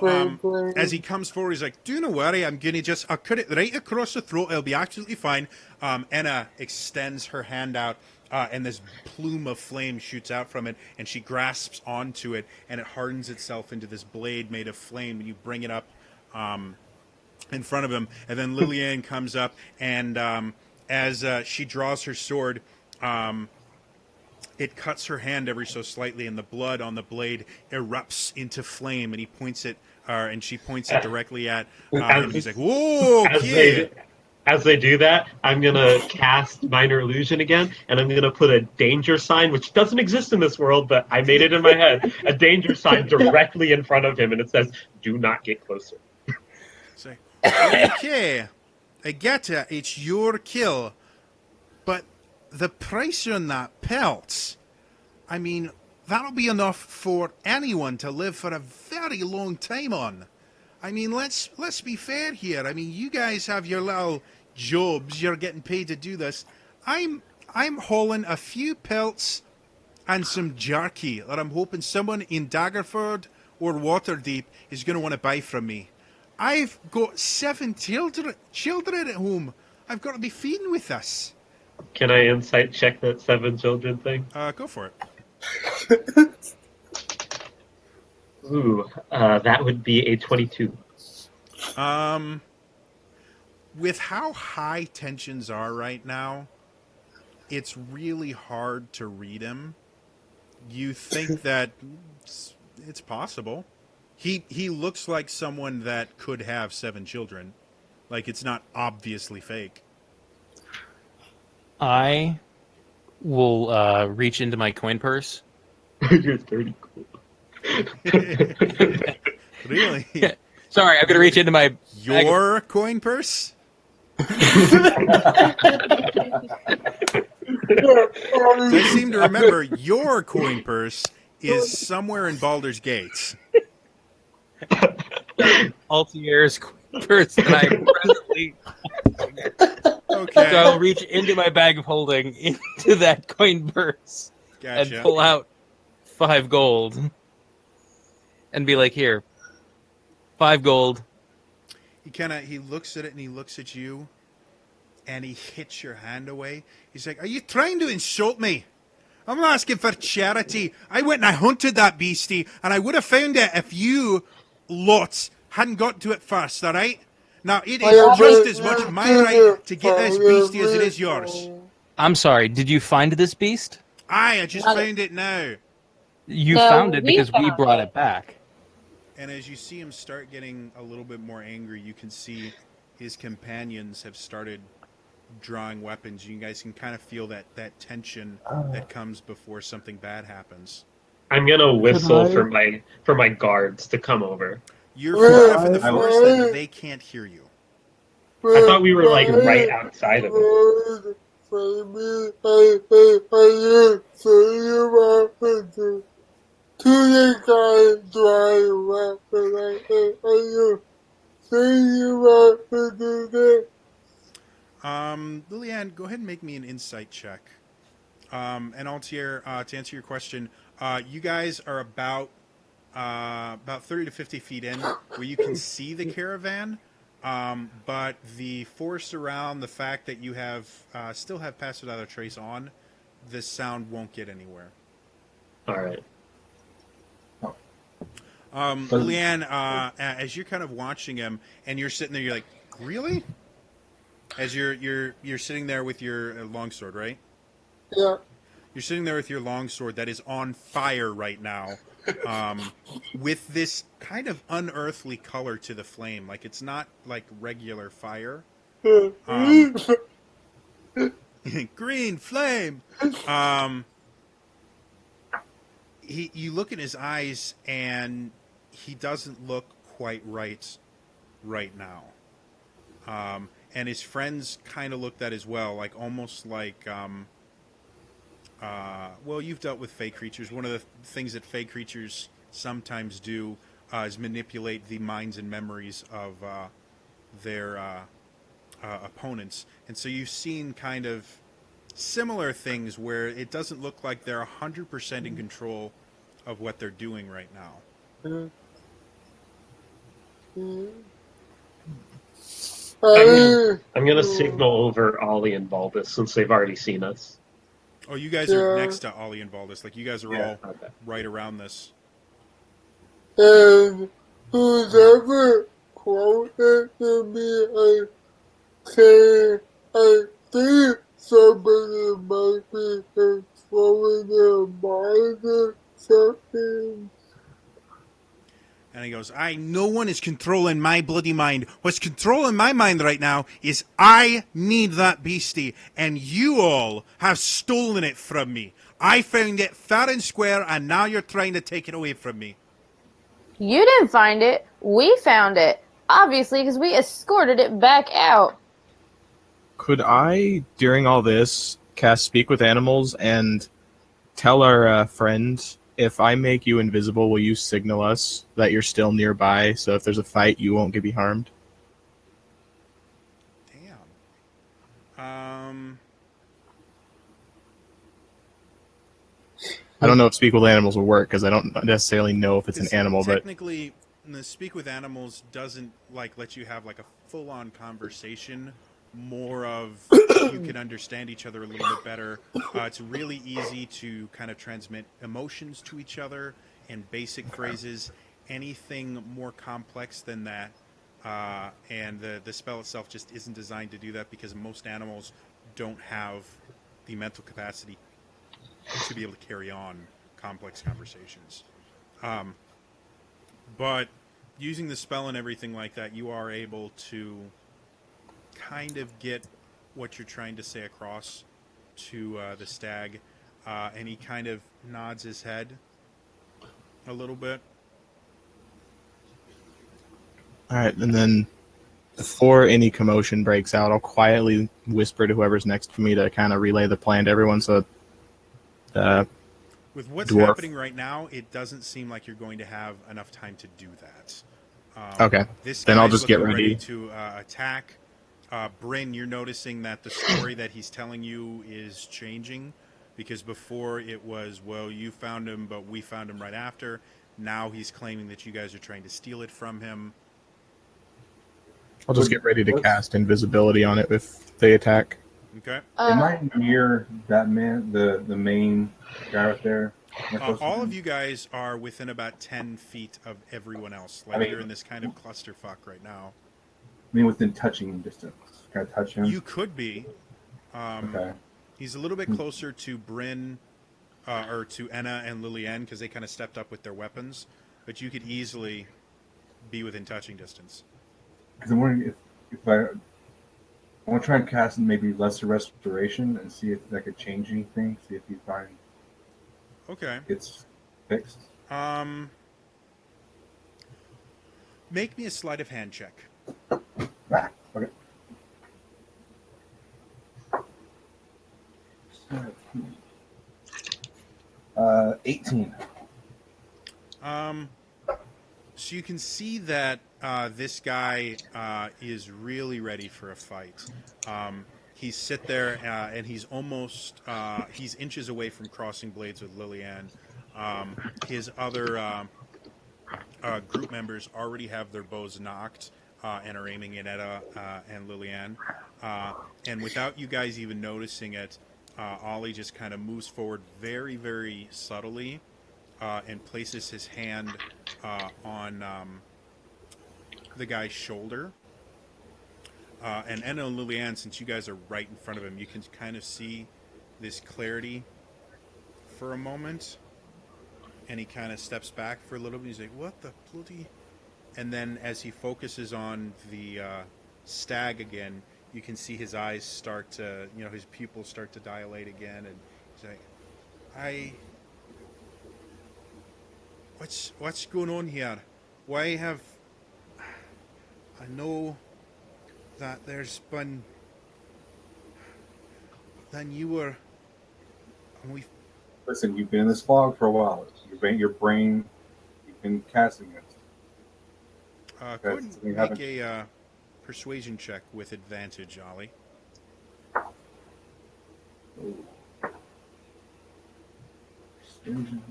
as he comes forward, he's like, "Do not worry, I'll cut it right across the throat. It'll be absolutely fine." Enna extends her hand out, and this plume of flame shoots out from it, and she grasps onto it, and it hardens itself into this blade made of flame, and you bring it up in front of him, and then Lillian comes up, and as she draws her sword, it cuts her hand ever so slightly, and the blood on the blade erupts into flame, and he points it, and she points it directly at, and he's like, "Whoa, kid!" As they do that, I'm gonna cast Minor Illusion again, and I'm gonna put a danger sign, which doesn't exist in this world, but I made it in my head, a danger sign directly in front of him, and it says, "Do not get closer." Say, "Okay, I get it. It's your kill, but the price on that pelt, I mean, that'll be enough for anyone to live for a very long time on. I mean, let's be fair here. I mean, you guys have your little jobs. You're getting paid to do this. I'm hauling a few pelts and some jerky that I'm hoping someone in Daggerford or Waterdeep is going to want to buy from me. I've got 7 children at home. I've got to be feeding with this." Can I insight check that 7 children thing? Go for it. Ooh, that would be a 22. With how high tensions are right now, it's really hard to read him. You think that it's possible. He looks like someone that could have 7 children. Like, it's not obviously fake. I will reach into my coin purse. You're 30 cool. Really? Sorry, I'm gonna reach into my Your coin purse? I seem to remember your coin purse is somewhere in Baldur's Gate. Altier's coin purse that I presently. Okay. So I'll reach into my bag of holding into that coin purse Gotcha. and pull out 5 gold and be like, "Here, 5 gold." He looks at it and he looks at you and he hits your hand away. He's like, "Are you trying to insult me? I'm not asking for charity. I went and I hunted that beastie, and I would have found it if you lots hadn't got to it first, all right? Now, it is just as much my right to get this beastie as it is yours." I'm sorry, did you find this beast? Aye, I just found it now. You No, found it we because we found brought it. it back. And as you see him start getting a little bit more angry, you can see his companions have started drawing weapons. You guys can kind of feel that tension that comes before something bad happens. I'm gonna whistle I- for my guards to come over. You're far enough in the I- forest that they can't hear you. I thought we were like right outside of it. To the guy drawing weapon, are you saying weapon today? Lillian, go ahead and make me an insight check. And Altier, to answer your question, you guys are about 30 to 50 feet in, where you can see the caravan. But the forest around, the fact that you have still have Pass Without a Trace on, this sound won't get anywhere. All right. Leanne, as you're kind of watching him, and you're sitting there, you're like, really? As you're sitting there with your longsword, right? Yeah. You're sitting there with your longsword that is on fire right now, with this kind of unearthly color to the flame. Like it's not like regular fire. Green flame. You look in his eyes, and he doesn't look quite right now. And his friends kind of looked at as well, like almost like. Well, you've dealt with fey creatures. One of the things that fey creatures sometimes do is manipulate the minds and memories of their opponents. And so you've seen kind of similar things where it doesn't look like they're 100% in control of what they're doing right now. I'm gonna signal over Ollie and Baldus since they've already seen us. Oh, you guys are next to Ollie and Baldus. Like, you guys are all Okay. right around this. And who's ever quoted to me, I say, I think somebody might be controlling their mind or something. And he goes, no one is controlling my bloody mind. What's controlling my mind right now is I need that beastie, and you all have stolen it from me. I found it fair and square, and now you're trying to take it away from me. You didn't find it. We found it. Obviously, because we escorted it back out. Could I, during all this, cast Speak with Animals and tell our friend, if I make you invisible, will you signal us that you're still nearby, so if there's a fight, you won't be harmed? Damn. I don't know if Speak with Animals will work, because I don't necessarily know if it's an animal, but... Technically, the Speak with Animals doesn't, like, let you have, like, a full-on conversation. More of you can understand each other a little bit better. It's really easy to kind of transmit emotions to each other in basic phrases. Anything more complex than that, and the spell itself just isn't designed to do that because most animals don't have the mental capacity to be able to carry on complex conversations. But using the spell and everything like that, you are able to kind of get what you're trying to say across to the stag, and he kind of nods his head a little bit. All right, and then before any commotion breaks out, I'll quietly whisper to whoever's next to me to kind of relay the plan to everyone. So, with what's dwarf. happening right now, it doesn't seem like you're going to have enough time to do that. Okay, This then I'll guy's just get looking ready to attack. Bryn, you're noticing that the story that he's telling you is changing, because before it was, well, you found him, but we found him right after. Now he's claiming that you guys are trying to steal it from him. I'll just get ready to cast invisibility on it if they attack. Okay. Am I near that man, the main guy right there? All of you guys are within about 10 feet of everyone else. Like, you're in this kind of clusterfuck right now. I mean, within touching distance. Can I touch him? You could be. Okay. He's a little bit closer to Bryn or to Enna and Lillian, because they kind of stepped up with their weapons. But you could easily be within touching distance. Because I'm wondering if I want to try and cast maybe lesser restoration and see if that could change anything. See if you find Okay. it's fixed. Make me a sleight of hand check. Okay. 18. So you can see that this guy is really ready for a fight. He's sit there and he's almost he's inches away from crossing blades with Lillian. His other group members already have their bows knocked and are aiming at Etta and Lillian. And without you guys even noticing it, Ollie just kind of moves forward very, very subtly and places his hand on the guy's shoulder. And Enna and Lillian, since you guys are right in front of him, you can kind of see this clarity for a moment. And he kind of steps back for a little bit. He's like, what the bloody... And then as he focuses on the stag again, you can see his eyes start to, his pupils start to dilate again. And he's like, What's going on here? Why have... I know that there's been... Then you were... And we... Listen, you've been in this fog for a while. Your brain, you've been casting it. Go ahead and make a persuasion check with advantage, Ollie. Persuasion.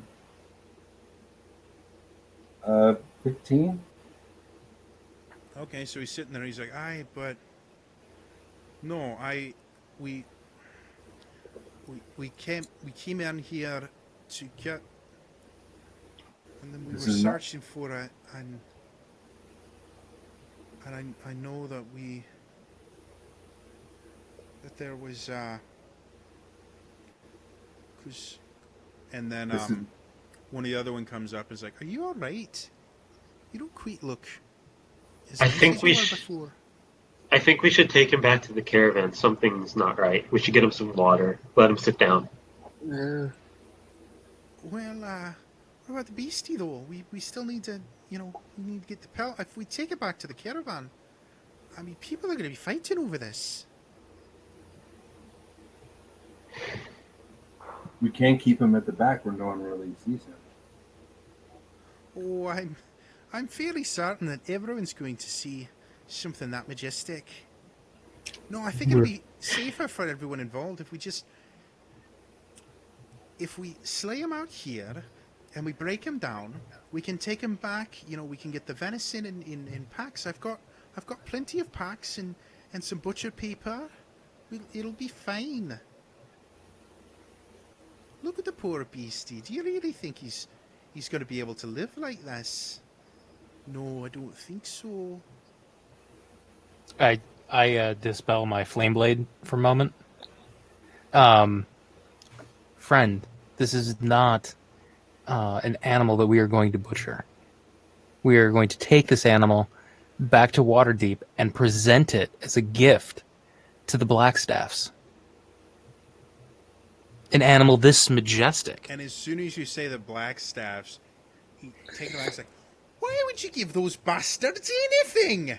15. Okay, so he's sitting there. He's like, but no, we came in here to get, and then we were searching for it, and I know that there was and then one of the other one comes up and is like, "Are you all right? You don't quite look as I nice think as we you were before." I think we should take him back to the caravan. Something's not right. We should get him some water. Let him sit down. Well, what about the beastie though? We still need to, we need to get the pelt. If we take it back to the caravan, I mean, people are going to be fighting over this. We can't keep him at the back where no one really sees him. Oh, I'm fairly certain that everyone's going to see something that majestic. No, I think it'll be safer for everyone involved if we slay him out here and we break him down. We can take him back. We can get the venison in packs. I've got plenty of packs and some butcher paper. It'll be fine. Look at the poor beastie. Do you really think he's going to be able to live like this? No, I don't think so. I dispel my flame blade for a moment. Friend, this is not an animal that we are going to butcher. We are going to take this animal back to Waterdeep and present it as a gift to the Blackstaffs. An animal this majestic. And as soon as you say the Blackstaffs, he takes it back and is like, why would you give those bastards anything?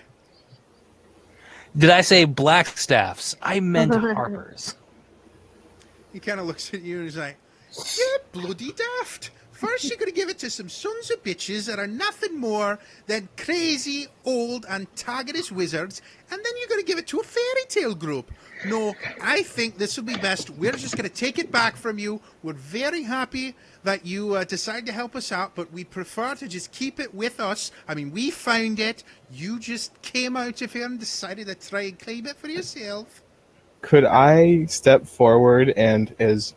Did I say Blackstaffs? I meant Harpers. He kind of looks at you and he's like, you're bloody daft. First you're going to give it to some sons of bitches that are nothing more than crazy, old, antagonist wizards, and then you're going to give it to a fairy tale group. No, I think this will be best. We're just going to take it back from you. We're very happy that you decided to help us out, but we prefer to just keep it with us. I mean, we found it. You just came out of here and decided to try and claim it for yourself. Could I step forward and, as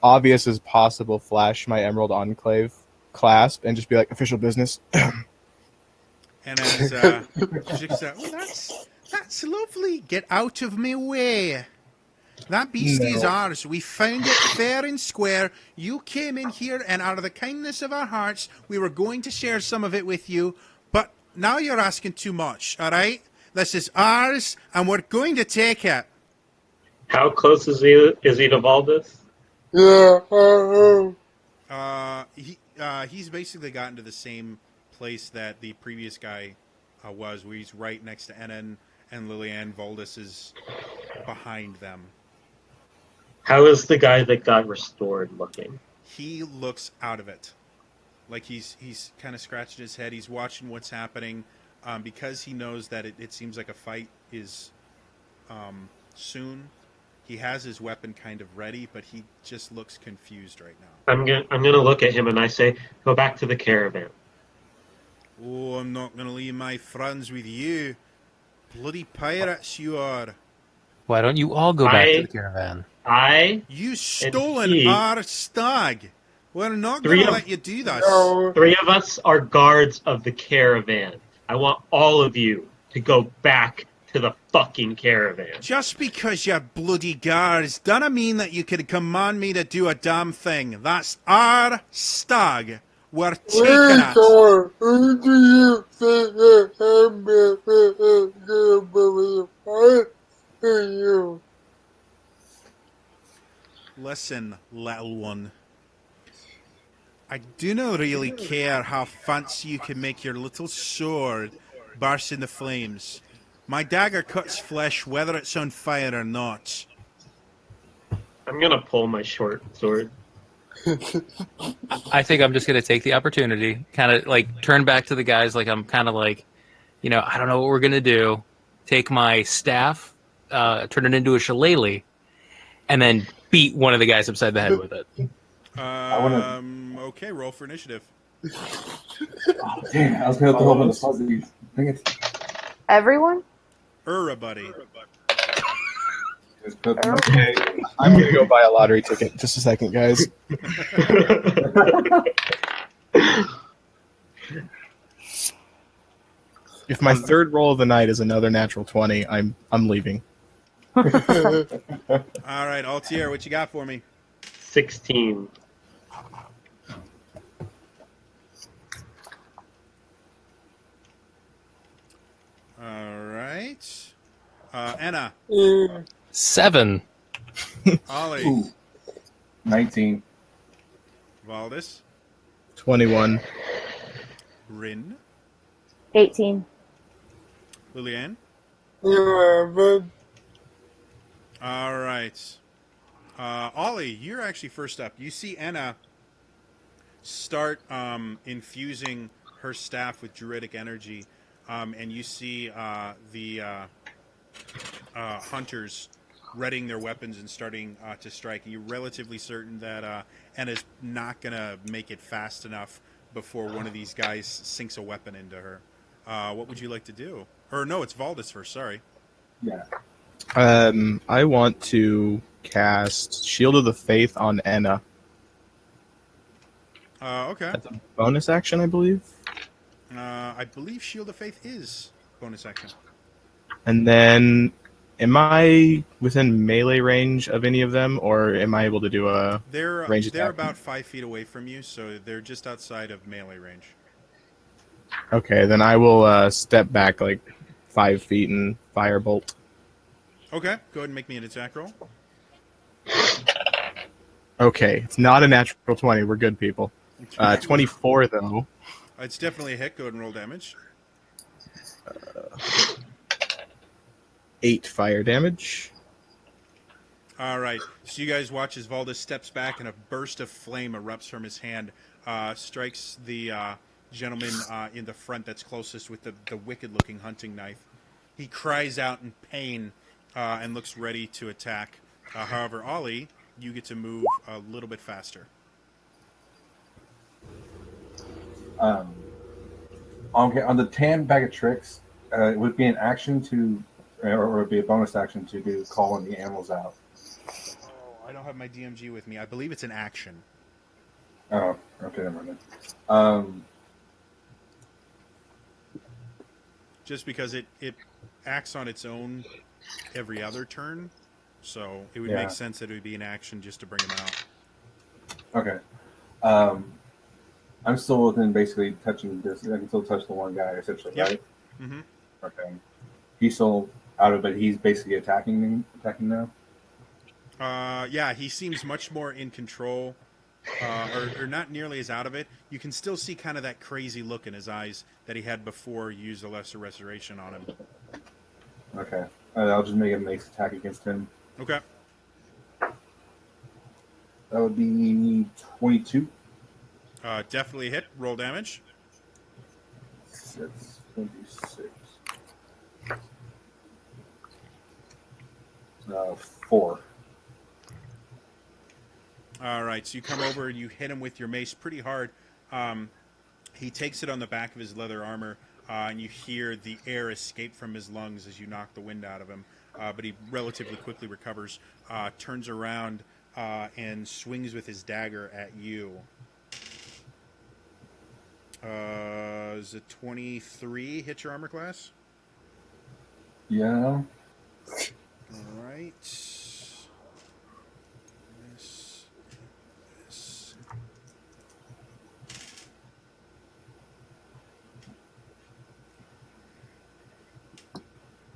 obvious as possible, flash my Emerald Enclave clasp and just be like, official business? And as she says, oh, that's lovely. Get out of my way. That beastie is No. ours. We found it fair and square. You came in here, and out of the kindness of our hearts, we were going to share some of it with you. But now you're asking too much, all right? This is ours, and we're going to take it. How close is he to Valdis? Yeah, He's basically gotten to the same place that the previous guy was, where he's right next to Enan and Liliane. Valdis is behind them. How is the guy that got restored looking? He looks out of it, like he's kind of scratching his head. He's watching what's happening, because he knows that it seems like a fight is soon. He has his weapon kind of ready, but he just looks confused right now. I'm gonna look at him and I say, go back to the caravan. Oh, I'm not going to leave my friends with you. Bloody pirates you are. Why don't you all go back to I the caravan? I You and stolen he, our stag. We're not going three to of let you do this. no, three of us are guards of the caravan. I want all of you to go back to the fucking caravan. Just because you're bloody guards doesn't mean that you can command me to do a damn thing. That's our stag. We're taking it. Igor, who do you think is gonna believe? I or you? Listen, little one. I do not really care how fancy you can make your little sword burst into flames. My dagger cuts flesh whether it's on fire or not. I'm gonna pull my short sword. I think I'm just going to take the opportunity, kind of like turn back to the guys, like I'm kind of like, I don't know what we're going to do. Take my staff, turn it into a shillelagh, and then beat one of the guys upside the head with it. wanna- Okay, roll for initiative. Oh, damn, I was going to throw him on the fuzzies. Dang it. Everyone? Buddy. Just put them Okay, I'm gonna go buy a lottery ticket. Just a second, guys. If my third roll of the night is another natural 20, I'm leaving. All right, Altier, what you got for me? 16. All right. Anna, 7. Ollie, Ooh. 19. Valdis, 21. Rin, 18. Liliane. 11. All right. Ollie, you're actually first up. You see Anna start infusing her staff with druidic energy, and you see the hunters readying their weapons and starting to strike. You're relatively certain that Anna's not going to make it fast enough before one of these guys sinks a weapon into her. What would you like to do? Or no, it's Valdis first, sorry. Yeah. I want to cast Shield of the Faith on Enna. Okay. That's a bonus action, I believe. I believe Shield of Faith is bonus action. And then, am I within melee range of any of them, or am I able to do a They're range attack? about 5 feet away from you, so they're just outside of melee range. Okay, then I will step back like 5 feet and firebolt. Okay, go ahead and make me an attack roll. Okay, it's not a natural 20. We're good people. 24 though. It's definitely a hit. Go ahead and roll damage. 8 fire damage. All right. So you guys watch as Valdis steps back and a burst of flame erupts from his hand, strikes the gentleman in the front that's closest with the wicked-looking hunting knife. He cries out in pain and looks ready to attack. However, Ollie, you get to move a little bit faster. On the tan bag of tricks, it would be an action to, or it would be a bonus action to do calling the animals out. Oh, I don't have my DMG with me. I believe it's an action. Oh, okay, never mind. Then. Just because it acts on its own every other turn. So it would Yeah. make sense that it would be an action just to bring him out. Okay. I'm still within basically touching this. I can still touch the one guy essentially, Yep. right? Mm-hmm. Okay. He's still out of it. He's basically attacking me. Attacking now. Yeah, he seems much more in control, or not nearly as out of it. You can still see kind of that crazy look in his eyes that he had before you used the Lesser Restoration on him. Okay. I'll just make a mace attack against him. Okay. That would be 22. Definitely hit. Roll damage. 26. 4. All right, so you come over and you hit him with your mace pretty hard. He takes it on the back of his leather armor, and you hear the air escape from his lungs as you knock the wind out of him. But he relatively quickly recovers, turns around, and swings with his dagger at you. Is it 23 hit your armor class? Yeah. All right. This.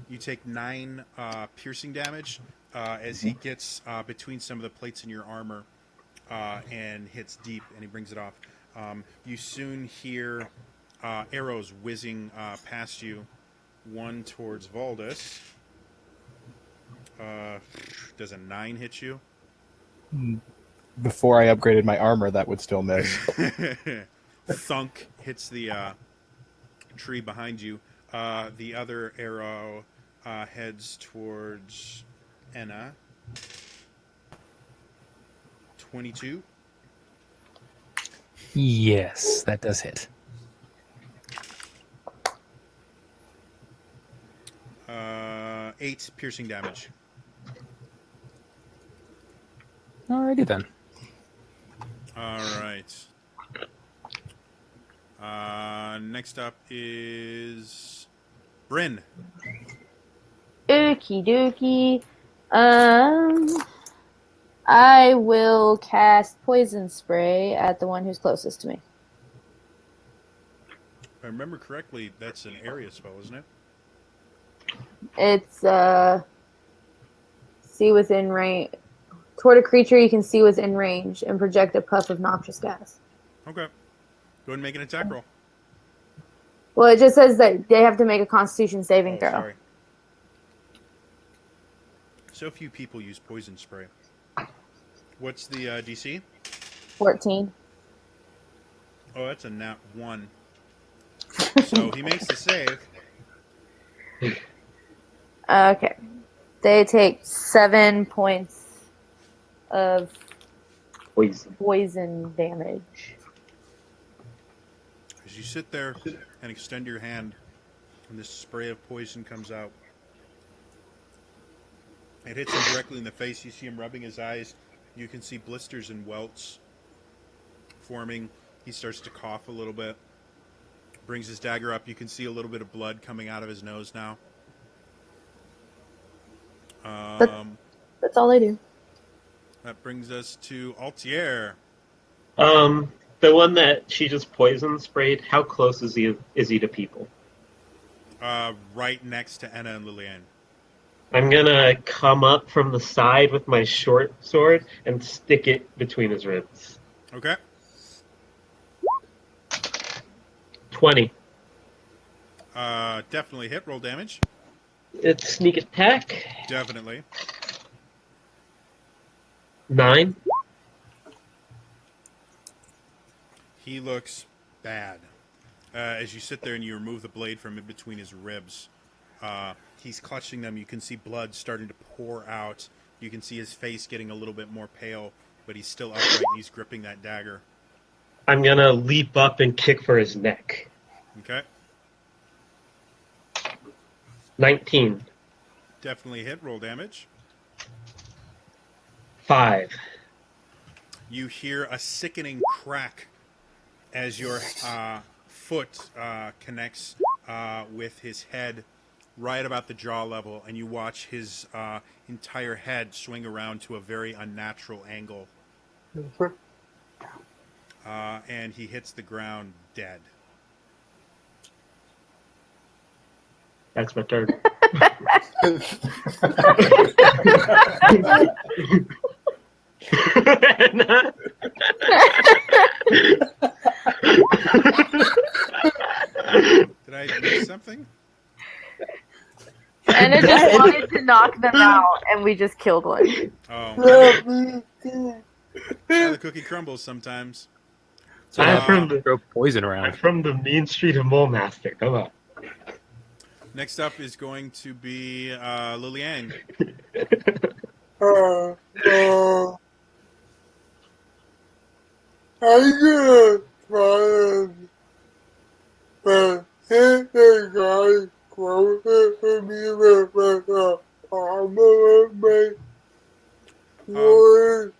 You take 9 piercing damage as he gets between some of the plates in your armor and hits deep, and he brings it off. You soon hear arrows whizzing past you, one towards Valdus. Does a 9 hit you? Before I upgraded my armor, that would still miss. Thunk hits the tree behind you. The other arrow heads towards Enna. 22. Yes, that does hit. 8 piercing damage. Alrighty then. All right. Next up is Bryn. Okie dokie. I will cast poison spray at the one who's closest to me. If I remember correctly, that's an area spell, isn't it? It's see within range. Toward a creature you can see within range and project a puff of noxious gas. Okay. Go ahead and make an attack roll. Well, it just says that they have to make a Constitution saving Oh, throw. sorry. So few people use poison spray. What's the DC? 14. Oh, that's a nat 1. So he makes the save. Okay. They take 7 points of poison damage. As you sit there and extend your hand, and this spray of poison comes out. It hits him directly in the face. You see him rubbing his eyes. You can see blisters and welts forming. He starts to cough a little bit. Brings his dagger up. You can see a little bit of blood coming out of his nose now. That's all I do. That brings us to Altier. The one that she just poison sprayed, how close is he to people? Right next to Enna and Liliane. I'm gonna come up from the side with my short sword and stick it between his ribs. Okay. 20. Definitely hit. Roll damage. It's sneak attack. Definitely. 9. He looks bad. As you sit there and you remove the blade from in between his ribs, he's clutching them. You can see blood starting to pour out. You can see his face getting a little bit more pale, but he's still upright and he's gripping that dagger. I'm gonna leap up and kick for his neck. Okay. 19. Definitely hit. Roll damage. 5. You hear a sickening crack as your foot connects with his head, right about the jaw level, and you watch his entire head swing around to a very unnatural angle. And he hits the ground dead. That's my turn. Did I miss something? Anna just wanted to knock them out, and we just killed one. Oh, Let me see. how the cookie crumbles sometimes. So I'm Uh, from the throw poison I'm around. from the mean street of Molemaster. Come on. Next up is going to be Liliane. Uh, uh, I'm gonna try and hit the guy closer to me with a pomelo of my sword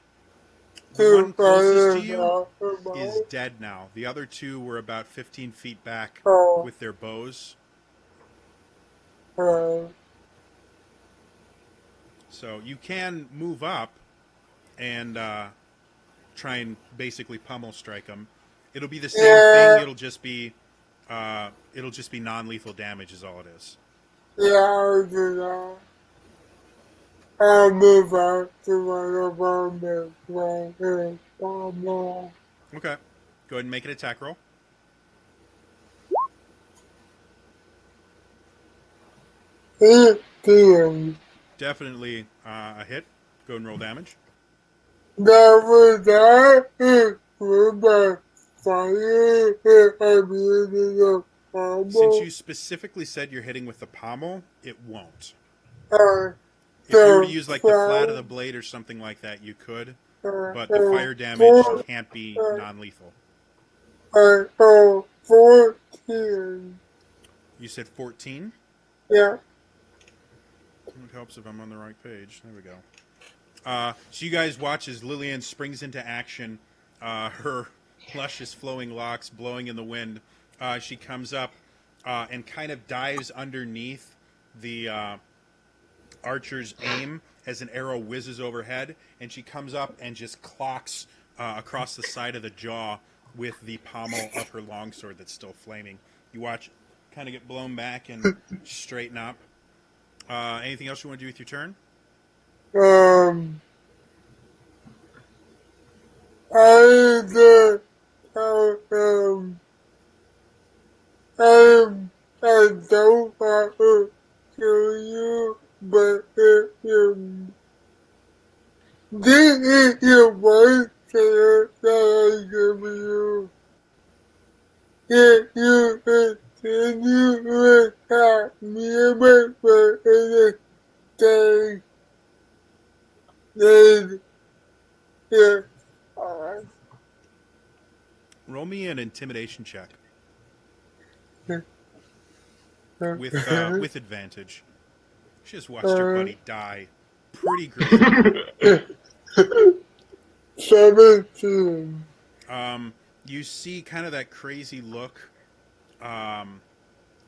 The to one closest to find you out is about. dead now. The other two were about 15 feet back Oh, with their bows. uh, So you can move up and try and basically pummel strike them. It'll be the same yeah, thing. It'll just be non-lethal damage is all it is. yeah, I'll do that. I'll move out to my apartment right here. Mama. Okay. Go ahead and make an attack roll. 18. Definitely a hit. Go and roll damage. Never that is my fire ability of Since combo. you specifically said you're hitting with the pommel, it won't. Uh, If you were to the use like the flat of fire, the blade or something like that, you could. uh, But the fire damage four, can't be non-lethal. 14. You said 14? Yeah. It helps if I'm on the right page. There we go. So you guys watch as Lillian springs into action, her luscious flowing locks blowing in the wind. She comes up and kind of dives underneath the archer's aim as an arrow whizzes overhead, and she comes up and just clocks across the side of the jaw with the pommel of her longsword that's still flaming. You watch kind of get blown back and straighten up. Anything else you want to do with your turn? Um, I just, I don't want to kill you, but if you, this is your one chance that I give you. If you continue to attack me for anything, then it's fine. Roll me an intimidation check with advantage. She just watched her buddy die pretty grisly. 17. You see kind of that crazy look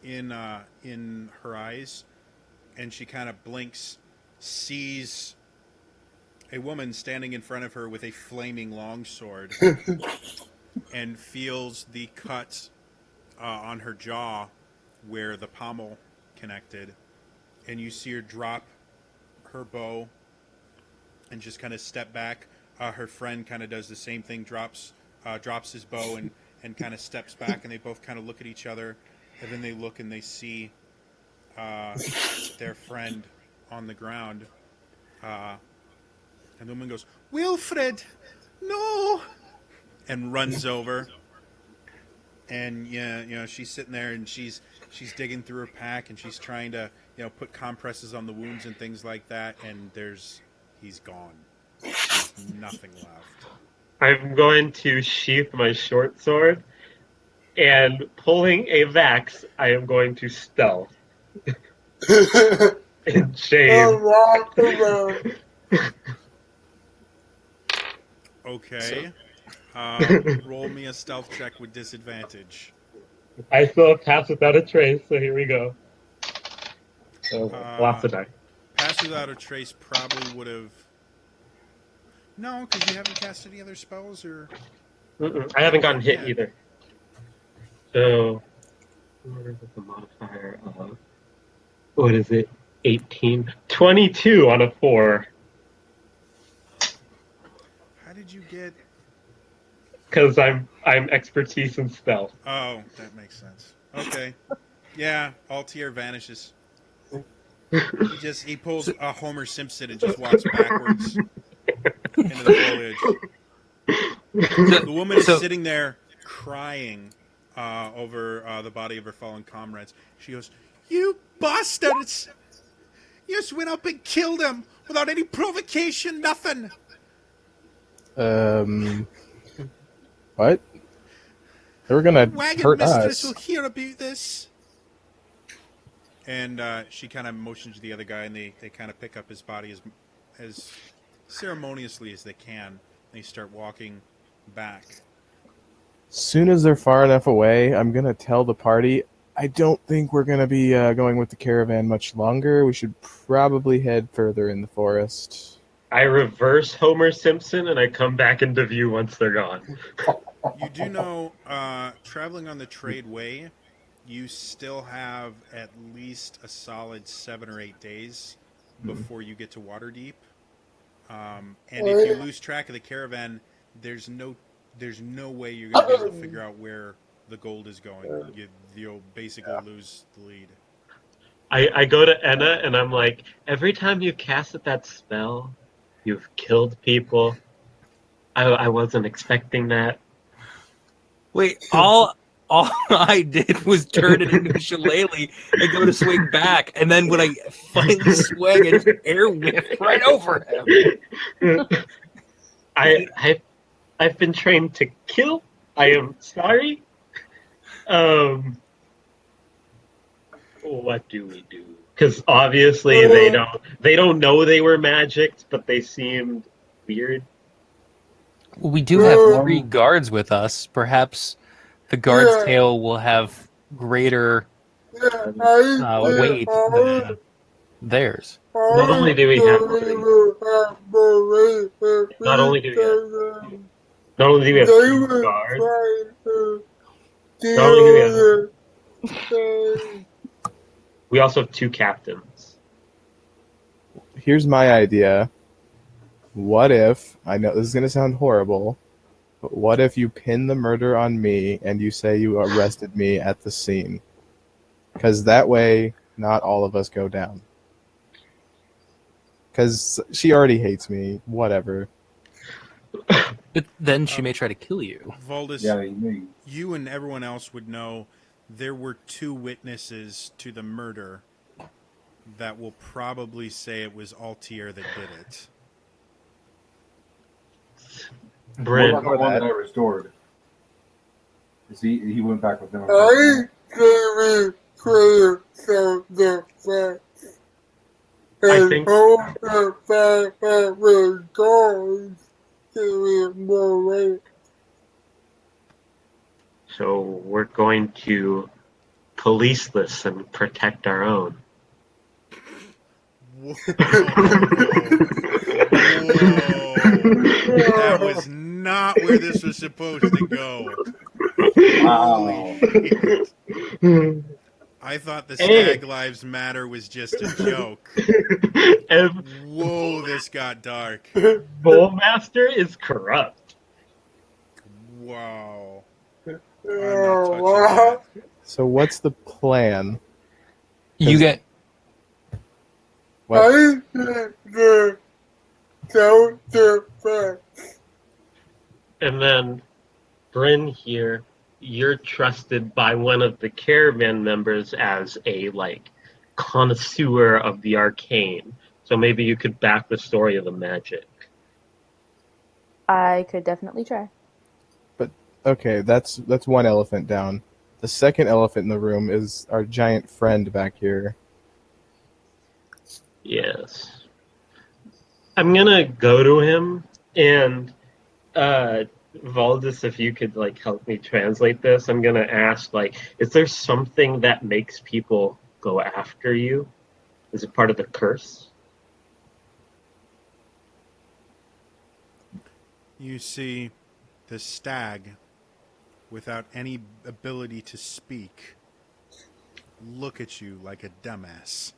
in her eyes, and she kind of blinks, sees a woman standing in front of her with a flaming longsword, and feels the cut on her jaw where the pommel connected, and you see her drop her bow and just kind of step back. Her friend kind of does the same thing, drops his bow and kind of steps back, and they both kind of look at each other, and then they look and they see their friend on the ground, and the woman goes, "Wilfred, no!" and runs over. And yeah, she's sitting there and she's digging through her pack and she's trying to put compresses on the wounds and things like that. And he's gone. There's nothing left. I'm going to sheath my short sword, and pulling a Vax, I am going to stealth and shame. Okay. Roll me a stealth check with disadvantage. I still have pass without a trace, so here we go. So lots of die. Pass Without a Trace probably would have. No, because you haven't cast any other spells, or I haven't gotten hit yet. either. So, where is the modifier? What is it? 18. 22 on a 4. How did you get? Because I'm expertise in stealth. Oh, that makes sense. Okay, yeah, Altier vanishes. He pulls a Homer Simpson and just walks backwards into the foliage. The woman is sitting there crying over the body of her fallen comrades. She goes, "You bastards! You just went up and killed him without any provocation, nothing." What? They were gonna Wagon hurt mistress will us. hear about this. And she kind of motions to the other guy, and they kind of pick up his body as ceremoniously as they can. They start walking back. Soon as they're far enough away, I'm gonna tell the party. I don't think we're gonna be going with the caravan much longer. We should probably head further in the forest. I reverse Homer Simpson and I come back into view once they're gone. You do know, traveling on the trade way, you still have at least a solid 7 or 8 days before you get to Waterdeep. And if you lose track of the caravan, there's no way you're going to be able to figure out where the gold is going. You'll basically lose the lead. I go to Enna and I'm like, every time you cast that spell, you've killed people. I wasn't expecting that. Wait, all I did was turn it into a shillelagh and go to swing back, and then when I finally swing, it air whipped right over him. I've been trained to kill. I am sorry. What do we do? Because obviously they don't know they were magicked, but they seemed weird. Well, we do have 3 guards with us. Perhaps the guard's tail will have greater weight than theirs. Not only do we have not only do we have 2 guards, not only do we also have 2 captains. Here's my idea. What if, I know this is going to sound horrible, but what if you pin the murder on me and you say you arrested me at the scene? Because that way, not all of us go down. Because she already hates me. Whatever. But then she may try to kill you. Valdis, Yeah, you and everyone else would know there were 2 witnesses to the murder that will probably say it was Altier that did it. What Bryn, about the one that I restored? Is he went back with them. I gave clear so the facts. I And think- all the fact that we're going to be more weight. so we're going to police this and protect our own. Whoa. That was not where this was supposed to go. Wow. I thought the Hey. Stag Lives Matter was just a joke. Whoa, this got dark. Bullmaster is corrupt. Wow. I'm not touching that. So what's the plan? You get What? I the so the facts. And then, Bryn here, you're trusted by one of the caravan members as a, connoisseur of the arcane. So maybe you could back the story of the magic. I could definitely try. Okay, that's one elephant down. The second elephant in the room is our giant friend back here. Yes. I'm gonna go to him and Valdis, if you could help me translate this, I'm gonna ask is there something that makes people go after you? Is it part of the curse? You see the stag, without any ability to speak, look at you like a dumbass.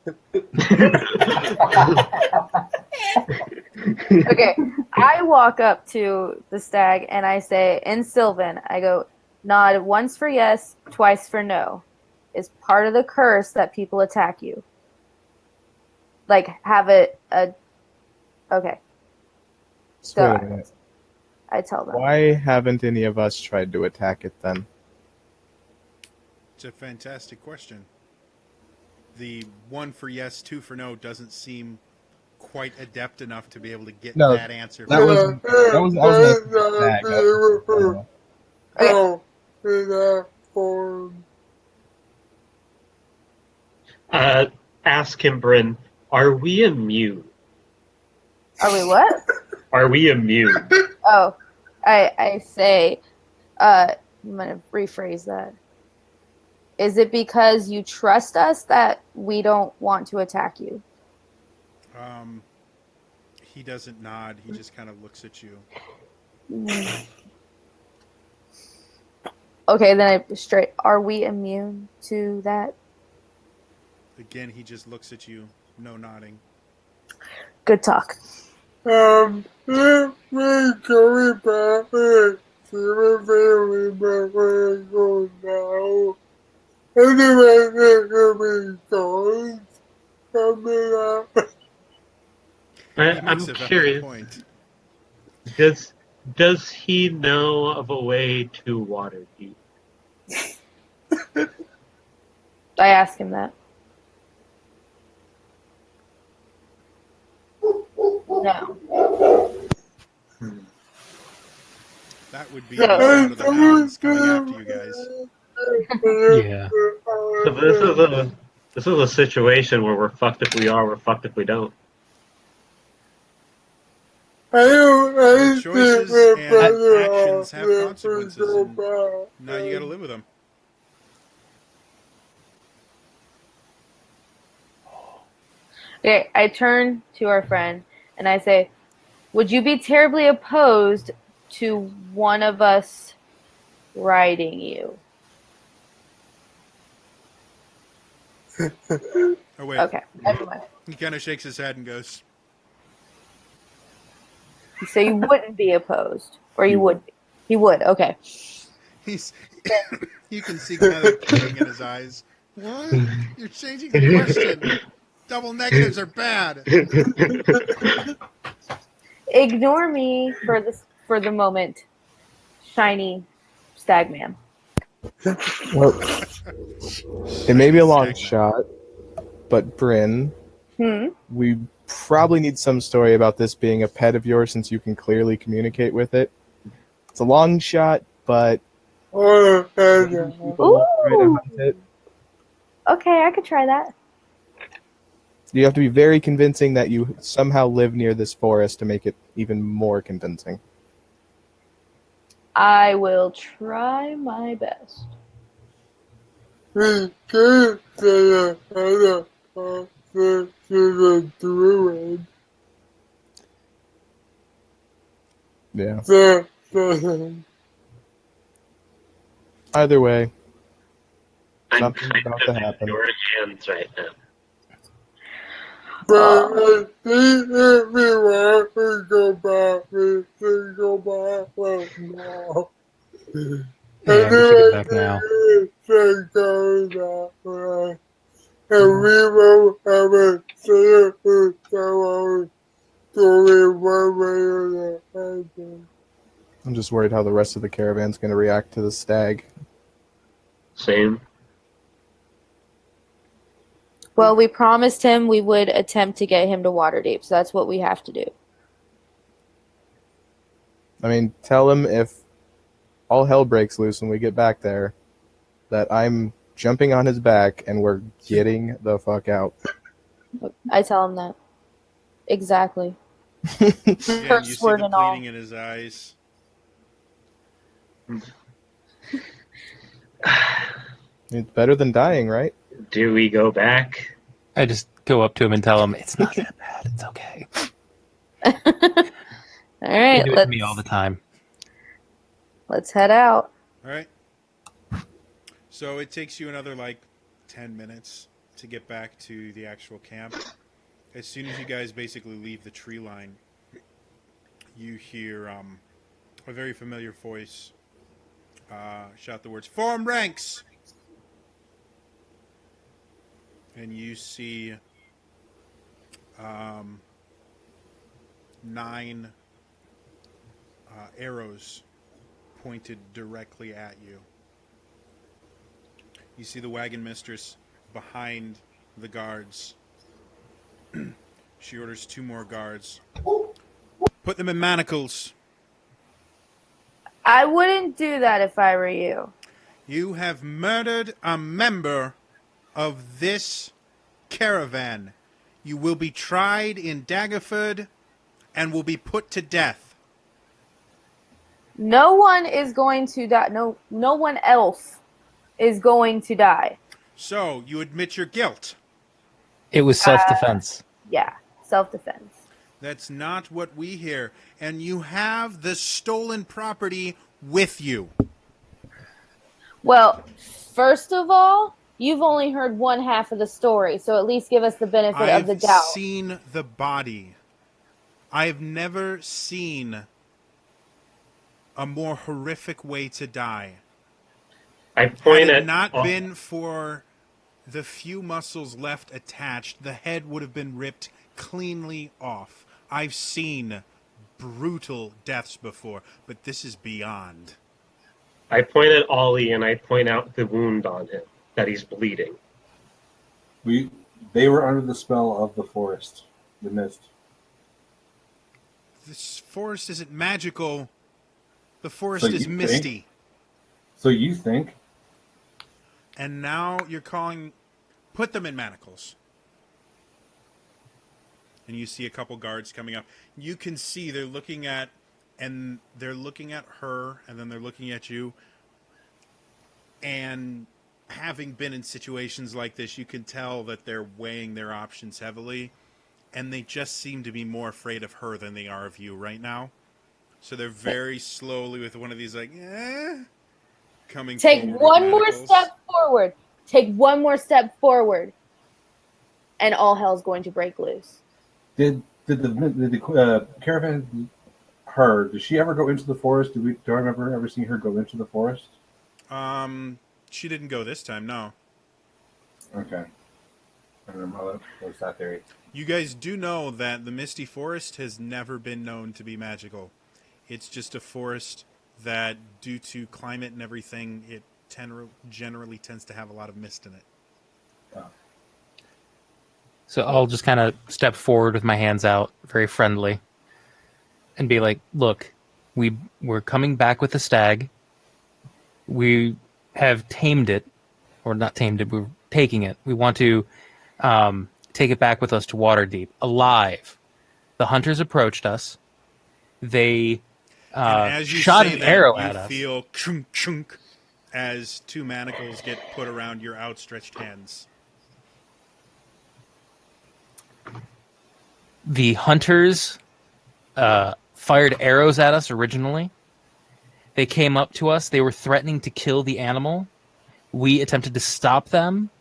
Okay, I walk up to the stag and I say, in Sylvan, I go, nod once for yes, twice for no. Is part of the curse that people attack you. Like, have a okay. So wait a So minute. I tell them. Why haven't any of us tried to attack it then? It's a fantastic question. The 1 for yes, 2 for no doesn't seem quite adept enough to be able to get No, that answer. that wasn't. That was. I was asking the stag. That was, Okay. Oh, in that form. Ask him, Bryn, are we immune? Are we what? Are we immune? Oh, I say, I'm gonna rephrase that. Is it because you trust us that we don't want to attack you? He doesn't nod. He just kind of looks at you. Okay, then I straight. Are we immune to that? Again, he just looks at you. No nodding. Good talk. If we go back and see the family before I go now, anyway, there could be stories coming up. He makes I'm a valid curious. point. Does he know of a way to Waterdeep? I ask him that. No. That would be the So sound of the hounds coming after you guys. Yeah. So this is a situation where we're fucked if we are, we're fucked if we don't. Your I choices see my and brother actions off have if we consequences, go and back. now you got to live with them. okay, I turn to our friend and I say, "Would you be terribly opposed to one of us riding you?" Oh wait, Okay, never mind. he kind of shakes his head and goes, So you wouldn't be opposed, or you would be. He would. Okay. "He's." You can see kind of the twitching in his eyes. What? You're changing the question. Double negatives are bad. Ignore me for the moment, shiny stagman. well, it may be Shiny a long Stagman. shot, but Bryn, Hmm. we probably need some story about this being a pet of yours since you can clearly communicate with it. It's a long shot, but Oh, maybe people try to Ooh. hunt it. Okay, I could try that. You have to be very convincing that you somehow live near this forest to make it even more convincing. I will try my best. we could say another to the druid. Yeah. The Either way, I'm something's kind about of to in happen. your hands right now. but I think if we want to go back, we should go back right now. Yeah, we should get back now. Should go that way. And we will have a clear story one way or the other. I'm just worried how the rest of the caravan's going to react to the stag. Same. Well, we promised him we would attempt to get him to Waterdeep, so that's what we have to do. I mean, tell him if all hell breaks loose when we get back there, that I'm jumping on his back and we're getting the fuck out. I tell him that. Exactly. Again, you Curse see word the and all. pleading in his eyes. It's better than dying, right? Do we go back? I just go up to him and tell him it's not that bad. It's okay. All They right, do it to me all the time. let's head out. All right. So it takes you another 10 minutes to get back to the actual camp. As soon as you guys basically leave the tree line, you hear a very familiar voice shout the words, "Form ranks!" And you see 9 arrows pointed directly at you. You see the wagon mistress behind the guards. She orders 2 more guards. Put them in manacles. I wouldn't do that if I were you. You have murdered a member of this caravan. You will be tried in Daggerford and will be put to death. No one is going to die. No one else is going to die. So, you admit your guilt. It was self-defense. Yeah, self-defense. That's not what we hear. And you have the stolen property with you. Well, first of all, you've only heard one half of the story, so at least give us the benefit of the I've doubt. seen the body. I've never seen a more horrific way to die. I Had point it at not been for the few muscles left attached, the head would have been ripped cleanly off. I've seen brutal deaths before, but this is beyond. I point at Ollie and I point out the wound on him, that he's bleeding. They were under the spell of the forest, the mist. This forest isn't magical. The forest is you misty. think? So you think? And now you're calling... Put them in manacles. And you see a couple guards coming up. You can see they're looking at... And they're looking at her, and then they're looking at you. And having been in situations like this, you can tell that they're weighing their options heavily. And they just seem to be more afraid of her than they are of you right now. So they're very slowly with one of these coming Take forward with one more manacles. step forward. Take one more step forward, and all hell's going to break loose. Did the caravan? Did she ever go into the forest? Do I remember ever seeing her go into the forest? She didn't go this time, no. Okay. I don't know how that was that theory. You guys do know that the Misty Forest has never been known to be magical. It's just a forest that, due to climate and everything, it generally tends to have a lot of mist in it. Oh. So I'll just kind of step forward with my hands out, very friendly, and be like, look, we're coming back with the stag. We have tamed it, or not tamed it, we're taking it. We want to take it back with us to Waterdeep, alive. The hunters approached us. They And as you shot say an that, arrow you at us. feel chunk chunk as 2 manacles get put around your outstretched hands. The hunters fired arrows at us originally. They came up to us. They were threatening to kill the animal. We attempted to stop them.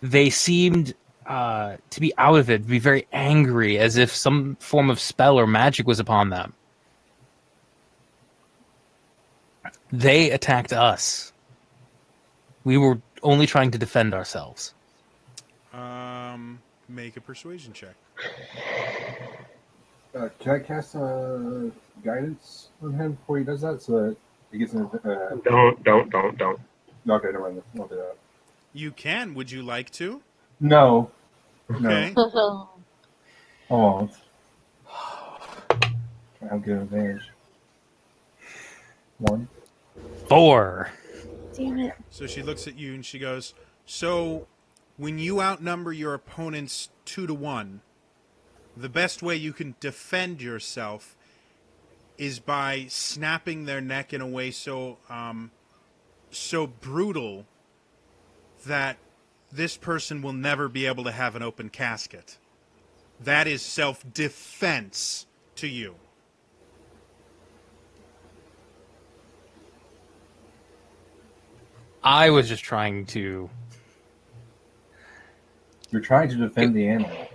They seemed to be out of it, to be very angry, as if some form of spell or magic was upon them. They attacked us. We were only trying to defend ourselves. Make a persuasion check. Can I cast guidance on him before he does that, so that he gets an? Don't. Okay, never mind. I'll do that. You can. Would you like to? No. Okay. No. I won't. I'll get an advantage. 1. 4. Damn it. So she looks at you and she goes, so when you outnumber your opponents 2-1, the best way you can defend yourself is by snapping their neck in a way so brutal that this person will never be able to have an open casket. That is self-defense to you. I was just trying to. You're trying to defend the animal.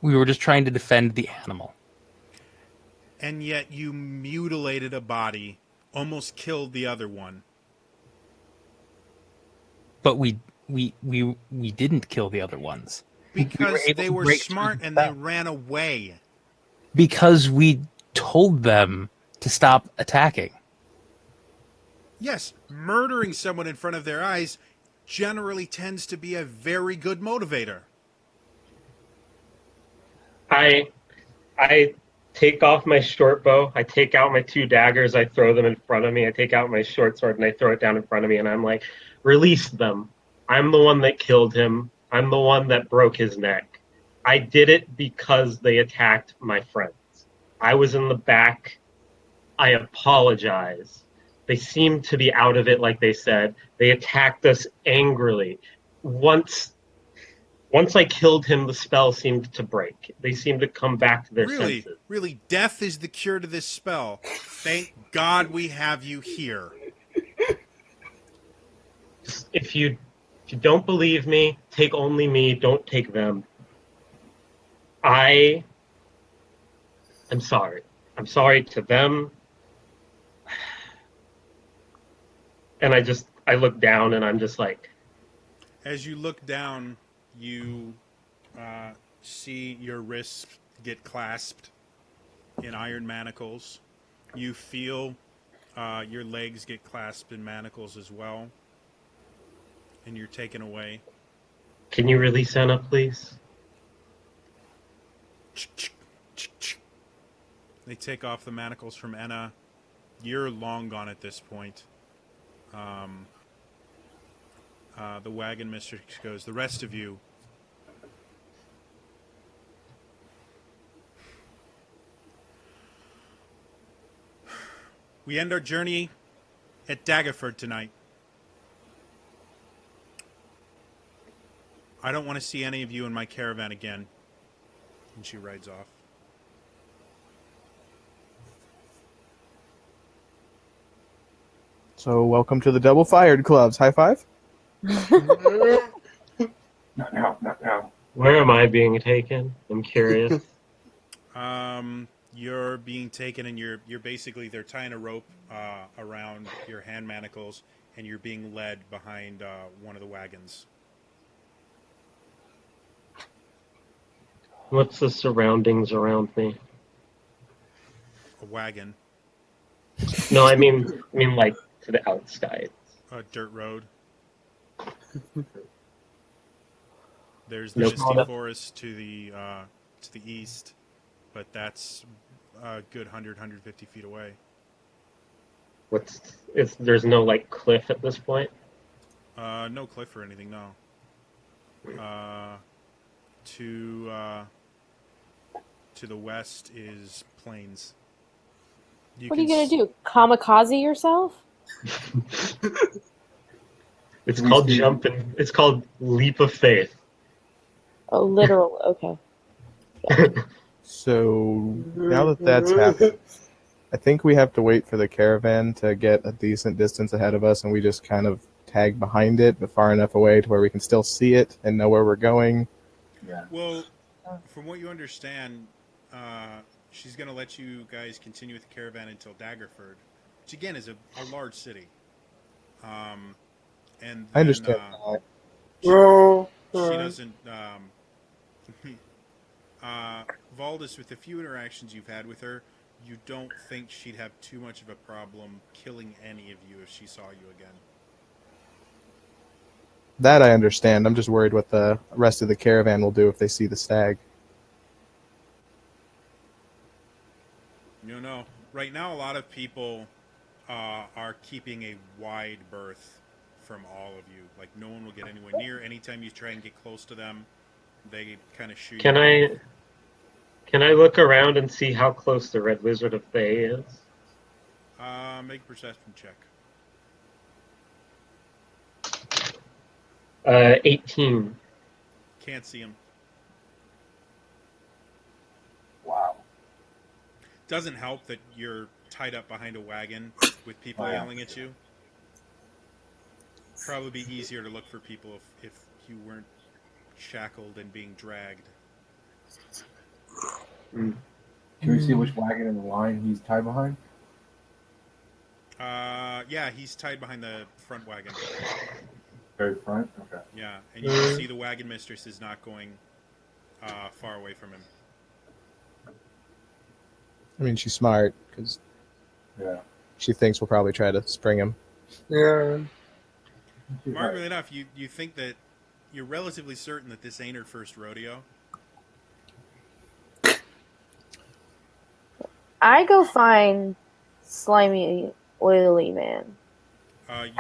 We were just trying to defend the animal. And yet you mutilated a body, almost killed the other one. But we didn't kill the other ones. Because able they to were break through smart the and they spell. ran away. Because we told them to stop attacking. Yes, murdering someone in front of their eyes generally tends to be a very good motivator. I take off my short bow. I take out my 2 daggers. I throw them in front of me. I take out my short sword and I throw it down in front of me. And I'm like, release them. I'm the one that killed him. I'm the one that broke his neck. I did it because they attacked my friends. I was in the back. I apologize. They seemed to be out of it, like they said. They attacked us angrily. Once I killed him, the spell seemed to break. They seemed to come back to their senses. Really, death is the cure to this spell. Thank God we have you here. If you don't believe me, take only me. Don't take them. I'm sorry. I'm sorry to them. And I look down and I'm just like, As you look down, you see your wrists get clasped in iron manacles. You feel your legs get clasped in manacles as well. And you're taken away. can you release Anna, please? They take off the manacles from Enna. You're long gone at this point. The wagon mistress goes, the rest of you, we end our journey at Daggerford tonight. I don't want to see any of you in my caravan again. And she rides off. So welcome to the Double Fired Clubs. High five. Not now, not now. Where am I being taken? I'm curious. You're being taken, and you're basically, they're tying a rope around your hand manacles, and you're being led behind one of the wagons. What's the surroundings around me? A wagon, No, I mean like to the outside. a dirt road. There's the Nope. misty forest to the east, but that's a good 150 feet away. There's no like cliff at this point? No cliff or anything, no. To the west is plains. What are you gonna do? Kamikaze yourself? It's called jumping. It's called leap of faith. Oh, literal. Okay. So now that that's happened, I think we have to wait for the caravan to get a decent distance ahead of us, and we just kind of tag behind it, but far enough away to where we can still see it and know where we're going. Yeah. Well, from what you understand, she's going to let you guys continue with the caravan until Daggerford, which again is a large city. And then, I understand that. she doesn't. Valdis, with the few interactions you've had with her, you don't think she'd have too much of a problem killing any of you if she saw you again. That I understand. I'm just worried what the rest of the caravan will do if they see the stag. No. Right now, a lot of people are keeping a wide berth from all of you. Like, no one will get anywhere near. Anytime you try and get close to them, they kind of shoot Can you. I look around and see how close the Red Wizard of Bay is? Make a perception check. 18. Can't see him. Wow. Doesn't help that you're tied up behind a wagon with people Oh, yeah. yelling at you. Probably be easier to look for people if you weren't shackled and being dragged. Mm. Can we see which wagon in the line he's tied behind? Yeah, he's tied behind the front wagon. Very front? Okay. Yeah, and you can see the wagon mistress is not going far away from him. I mean, she's smart because Yeah. she thinks we'll probably try to spring him. Yeah. She's Markedly right. enough, you think that you're relatively certain that this ain't her first rodeo. I go find slimy, oily man.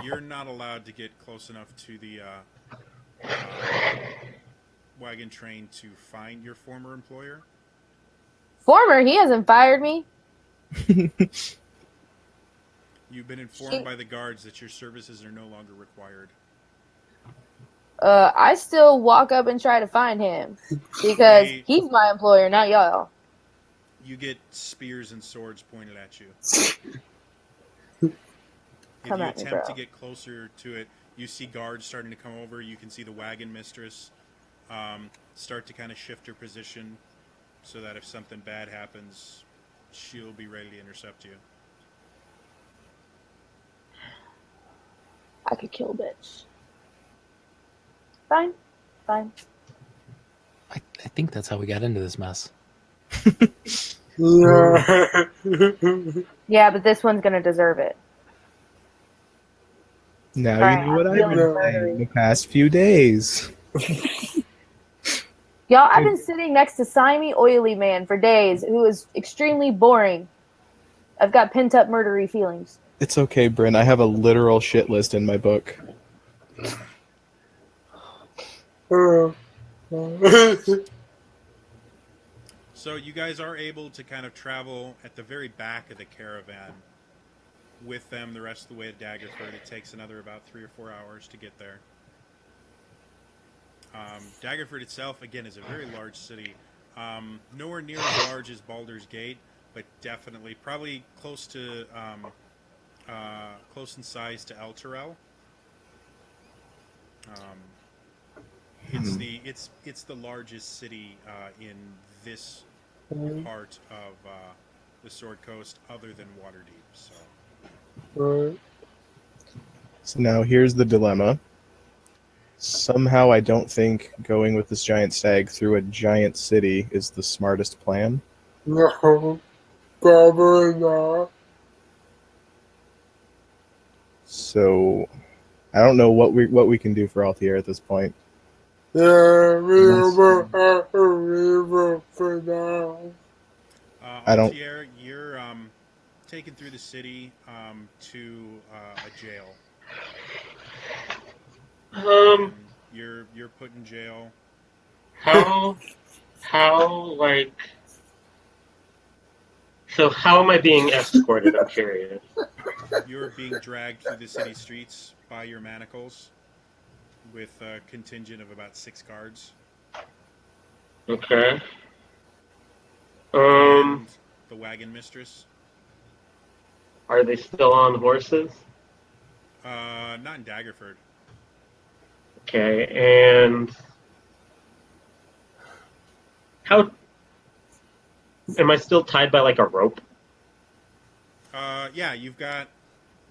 You're not allowed to get close enough to the wagon train to find your former employer. Former, he hasn't fired me. You've been informed She, by the guards that your services are no longer required. I still walk up and try to find him because They, he's my employer, not y'all. you get spears and swords pointed at you. If Come you at me, attempt bro. to get closer to it, you see guards starting to come over. You can see the wagon mistress start to kind of shift her position so that if something bad happens, she'll be ready to intercept you. I could kill bitch. Fine, fine. I think that's how we got into this mess. Yeah. Yeah, but this one's gonna deserve it. Now you Alright, know what I'm I've feeling been No. saying the murdery. past few days. Y'all, I've been sitting next to slimy, oily man for days who is extremely boring. I've got pent up murdery feelings. It's okay, Bryn. I have a literal shit list in my book. So you guys are able to kind of travel at the very back of the caravan with them the rest of the way to Daggerford. It takes another about 3 or 4 hours to get there. Daggerford itself, again, is a very large city. Nowhere near as large as Baldur's Gate, but definitely probably close to close in size to El Terrell. It's the largest city in this part of the Sword Coast, other than Waterdeep. So So now here's the dilemma. Somehow I don't think going with this giant stag through a giant city is the smartest plan. No, probably not. So I don't know what we can do for Altair at this point. Yeah, we Unless will have to leave it for now. I don't. Altier, you're taken through the city to a jail. Um, And you're put in jail. how, like, so how am I being escorted? I'm curious. You're being dragged through the city streets by your manacles with a contingent of about 6 guards Okay. Um, and the wagon mistress. are they still on horses? Not in Daggerford. Okay, and how am I still tied by like a rope? Yeah, you've got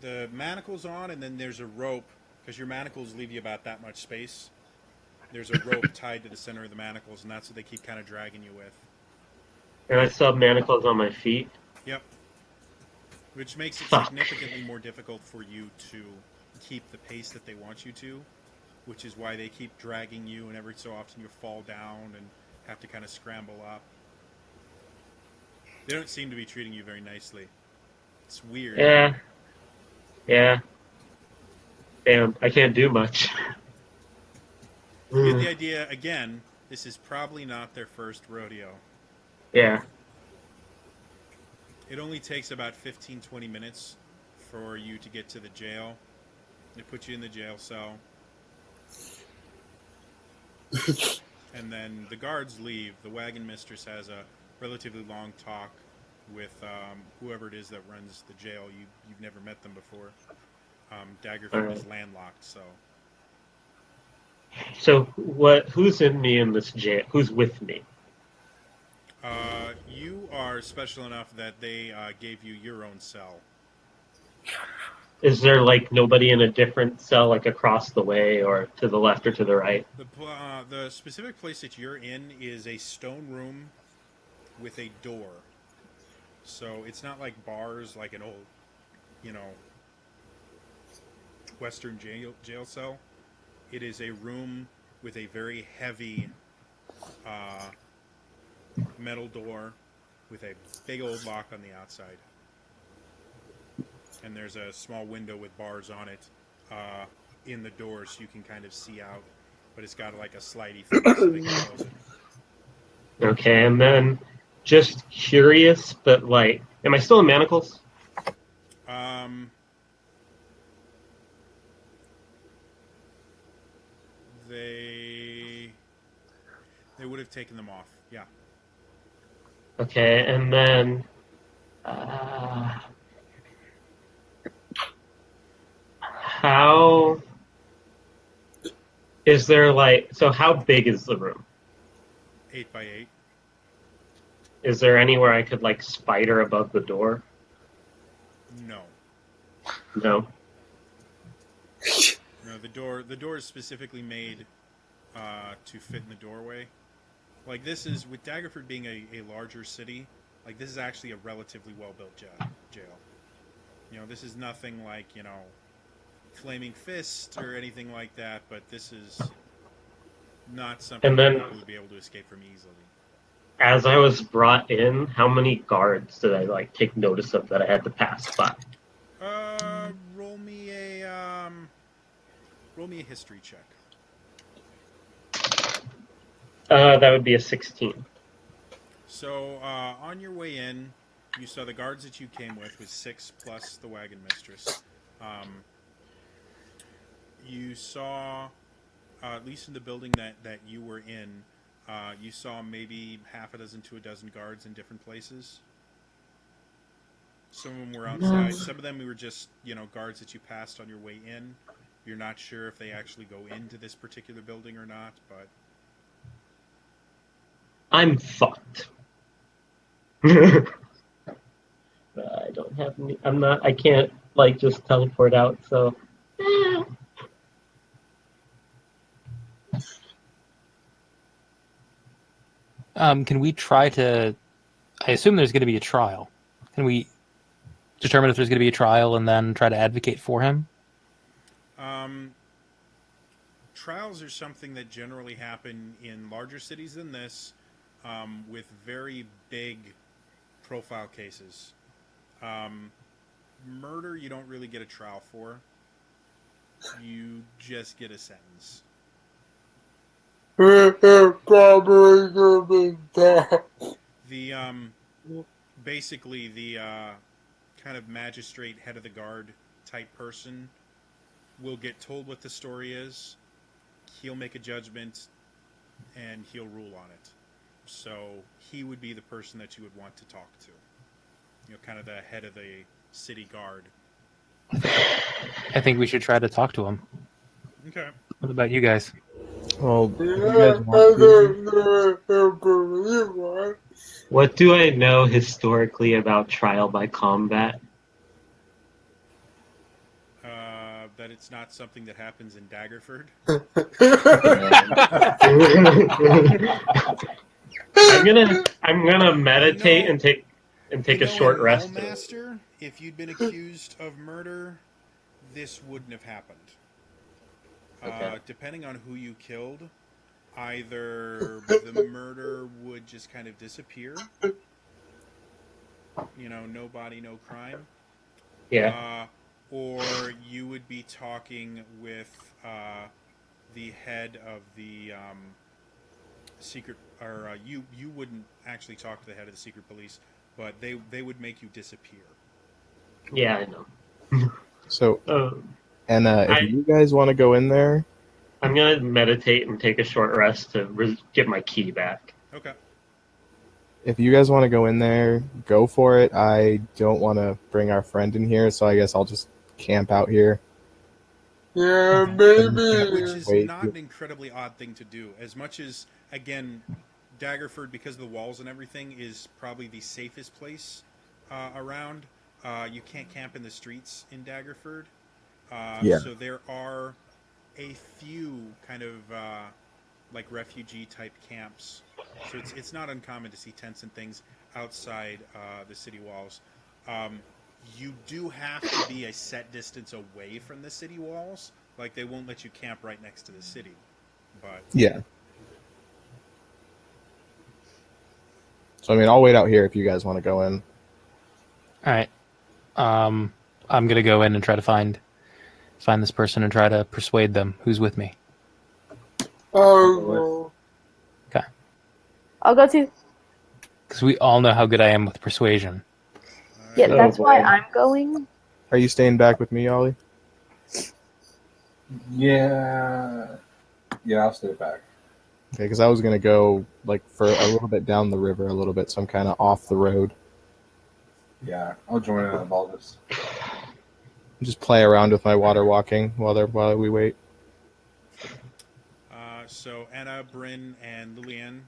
the manacles on, and then there's a rope because your manacles leave you about that much space. There's a rope tied to the center of the manacles, and that's what they keep kind of dragging you with. And I still have manacles on my feet? Yep. Which makes it Fuck. significantly more difficult for you to keep the pace that they want you to, which is why they keep dragging you, and every so often you fall down and have to kind of scramble up. They don't seem to be treating you very nicely. It's weird. Yeah. Yeah. Damn, I can't do much. You get the idea, again, this is probably not their first rodeo. Yeah. It only takes about 15-20 minutes for you to get to the jail. They put you in the jail cell. And then the guards leave. The wagon mistress has a relatively long talk with whoever it is that runs the jail. You've never met them before. Daggerford is landlocked, so. So who's in me in this jail? Who's with me? You are special enough that they gave you your own cell. Is there like nobody in a different cell, like across the way, or to the left or to the right? The specific place that you're in is a stone room with a door. So it's not like bars, like an old, you know, Western jail cell. It is a room with a very heavy metal door with a big old lock on the outside. And there's a small window with bars on it in the door so you can kind of see out. But it's got like a slidey thing so they can close it. Okay, and then just curious, but like, am I still in manacles? They would have taken them off. Yeah. Okay, and then how is there like, so how big is the room? 8 by 8. Is there anywhere I could like spider above the door? No. No. No, the door is specifically made to fit in the doorway. Like this is, with Daggerford being a larger city, like this is actually a relatively well-built jail. You know, this is nothing like, you know, Flaming Fist or anything like that, but this is not something And then, that people would be able to escape from easily. as I was brought in, how many guards did I like take notice of that I had to pass by? Roll me a history check. That would be a 16. So, on your way in, you saw the guards that you came with 6 plus the wagon mistress. You saw, at least in the building that you were in, you saw maybe half a dozen to a dozen guards in different places. Some of them were outside. Some of them were just, you know, guards that you passed on your way in. You're not sure if they actually go into this particular building or not, but... I'm fucked. I don't have any, I can't, like, just teleport out, so... Can we try to... I assume there's going to be a trial. Can we determine if there's going to be a trial and then try to advocate for him? Trials are something that generally happen in larger cities than this, with very big profile cases. Murder, you don't really get a trial for. You just get a sentence. Probably gonna be dead. The basically the kind of magistrate, head of the guard type person will get told what the story is. He'll make a judgment and he'll rule on it. So he would be the person that you would want to talk to. You know, kind of the head of the city guard. I think we should try to talk to him. Okay. What about you guys? Well, Yeah, you guys I want to? don't know if I believe one. What do I know historically about trial by combat? That it's not something that happens in Daggerford. I'm gonna meditate and take a short rest. Master, if you'd been accused of murder, this wouldn't have happened. Okay. Depending on who you killed, either the murder would just kind of disappear. You know, no body, no crime. Yeah. Or you would be talking with the head of the secret, or you wouldn't actually talk to the head of the secret police, but they would make you disappear. Yeah, I know. So, Uh, and if I- you guys want to go in there, I'm gonna meditate and take a short rest to get my key back. Okay. If you guys want to go in there, go for it. I don't want to bring our friend in here, so I guess I'll just camp out here. Yeah, Which maybe. is Wait. not an incredibly odd thing to do. As much as, again, Daggerford, because of the walls and everything, is probably the safest place around. You can't camp in the streets in Daggerford. Yeah. So there are a few kind of like refugee type camps. So it's not uncommon to see tents and things outside the city walls. Um, you do have to be a set distance away from the city walls. Like they won't let you camp right next to the city. But Yeah. So I mean, I'll wait out here if you guys want to go in. All right. I'm gonna go in and try to find this person and try to persuade them who's with me. Oh, Okay. I'll go too. Because we all know how good I am with persuasion. Yeah, Oh, that's why boy. I'm going. Are you staying back with me, Ollie? Yeah. Yeah, I'll stay back. Okay, because I was gonna go like for a little bit down the river, a little bit, so I'm kind of off the road. Yeah, I'll join in on all this. Just play around with my water walking while we wait. so Anna, Bryn, and Lillian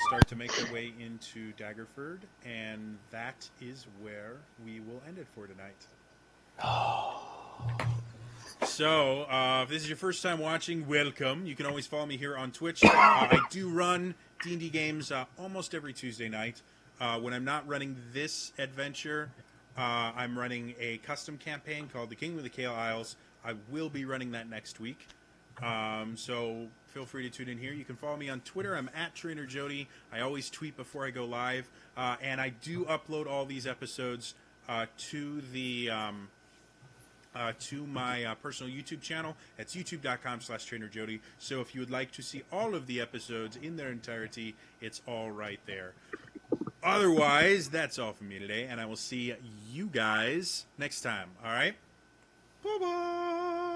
start to make their way into Daggerford, and that is where we will end it for tonight. So, if this is your first time watching, welcome. You can always follow me here on Twitch. I do run D&D games almost every Tuesday night. When I'm not running this adventure, I'm running a custom campaign called The King of the Kale Isles. I will be running that next week. So feel free to tune in here. You can follow me on Twitter. I'm at Trainer Jody. I always tweet before I go live. And I do upload all these episodes to the... to my personal YouTube channel. That's youtube.com/trainerjody. So if you would like to see all of the episodes in their entirety, it's all right there. Otherwise, that's all from me today, and I will see you guys next time. All right? Bye-bye!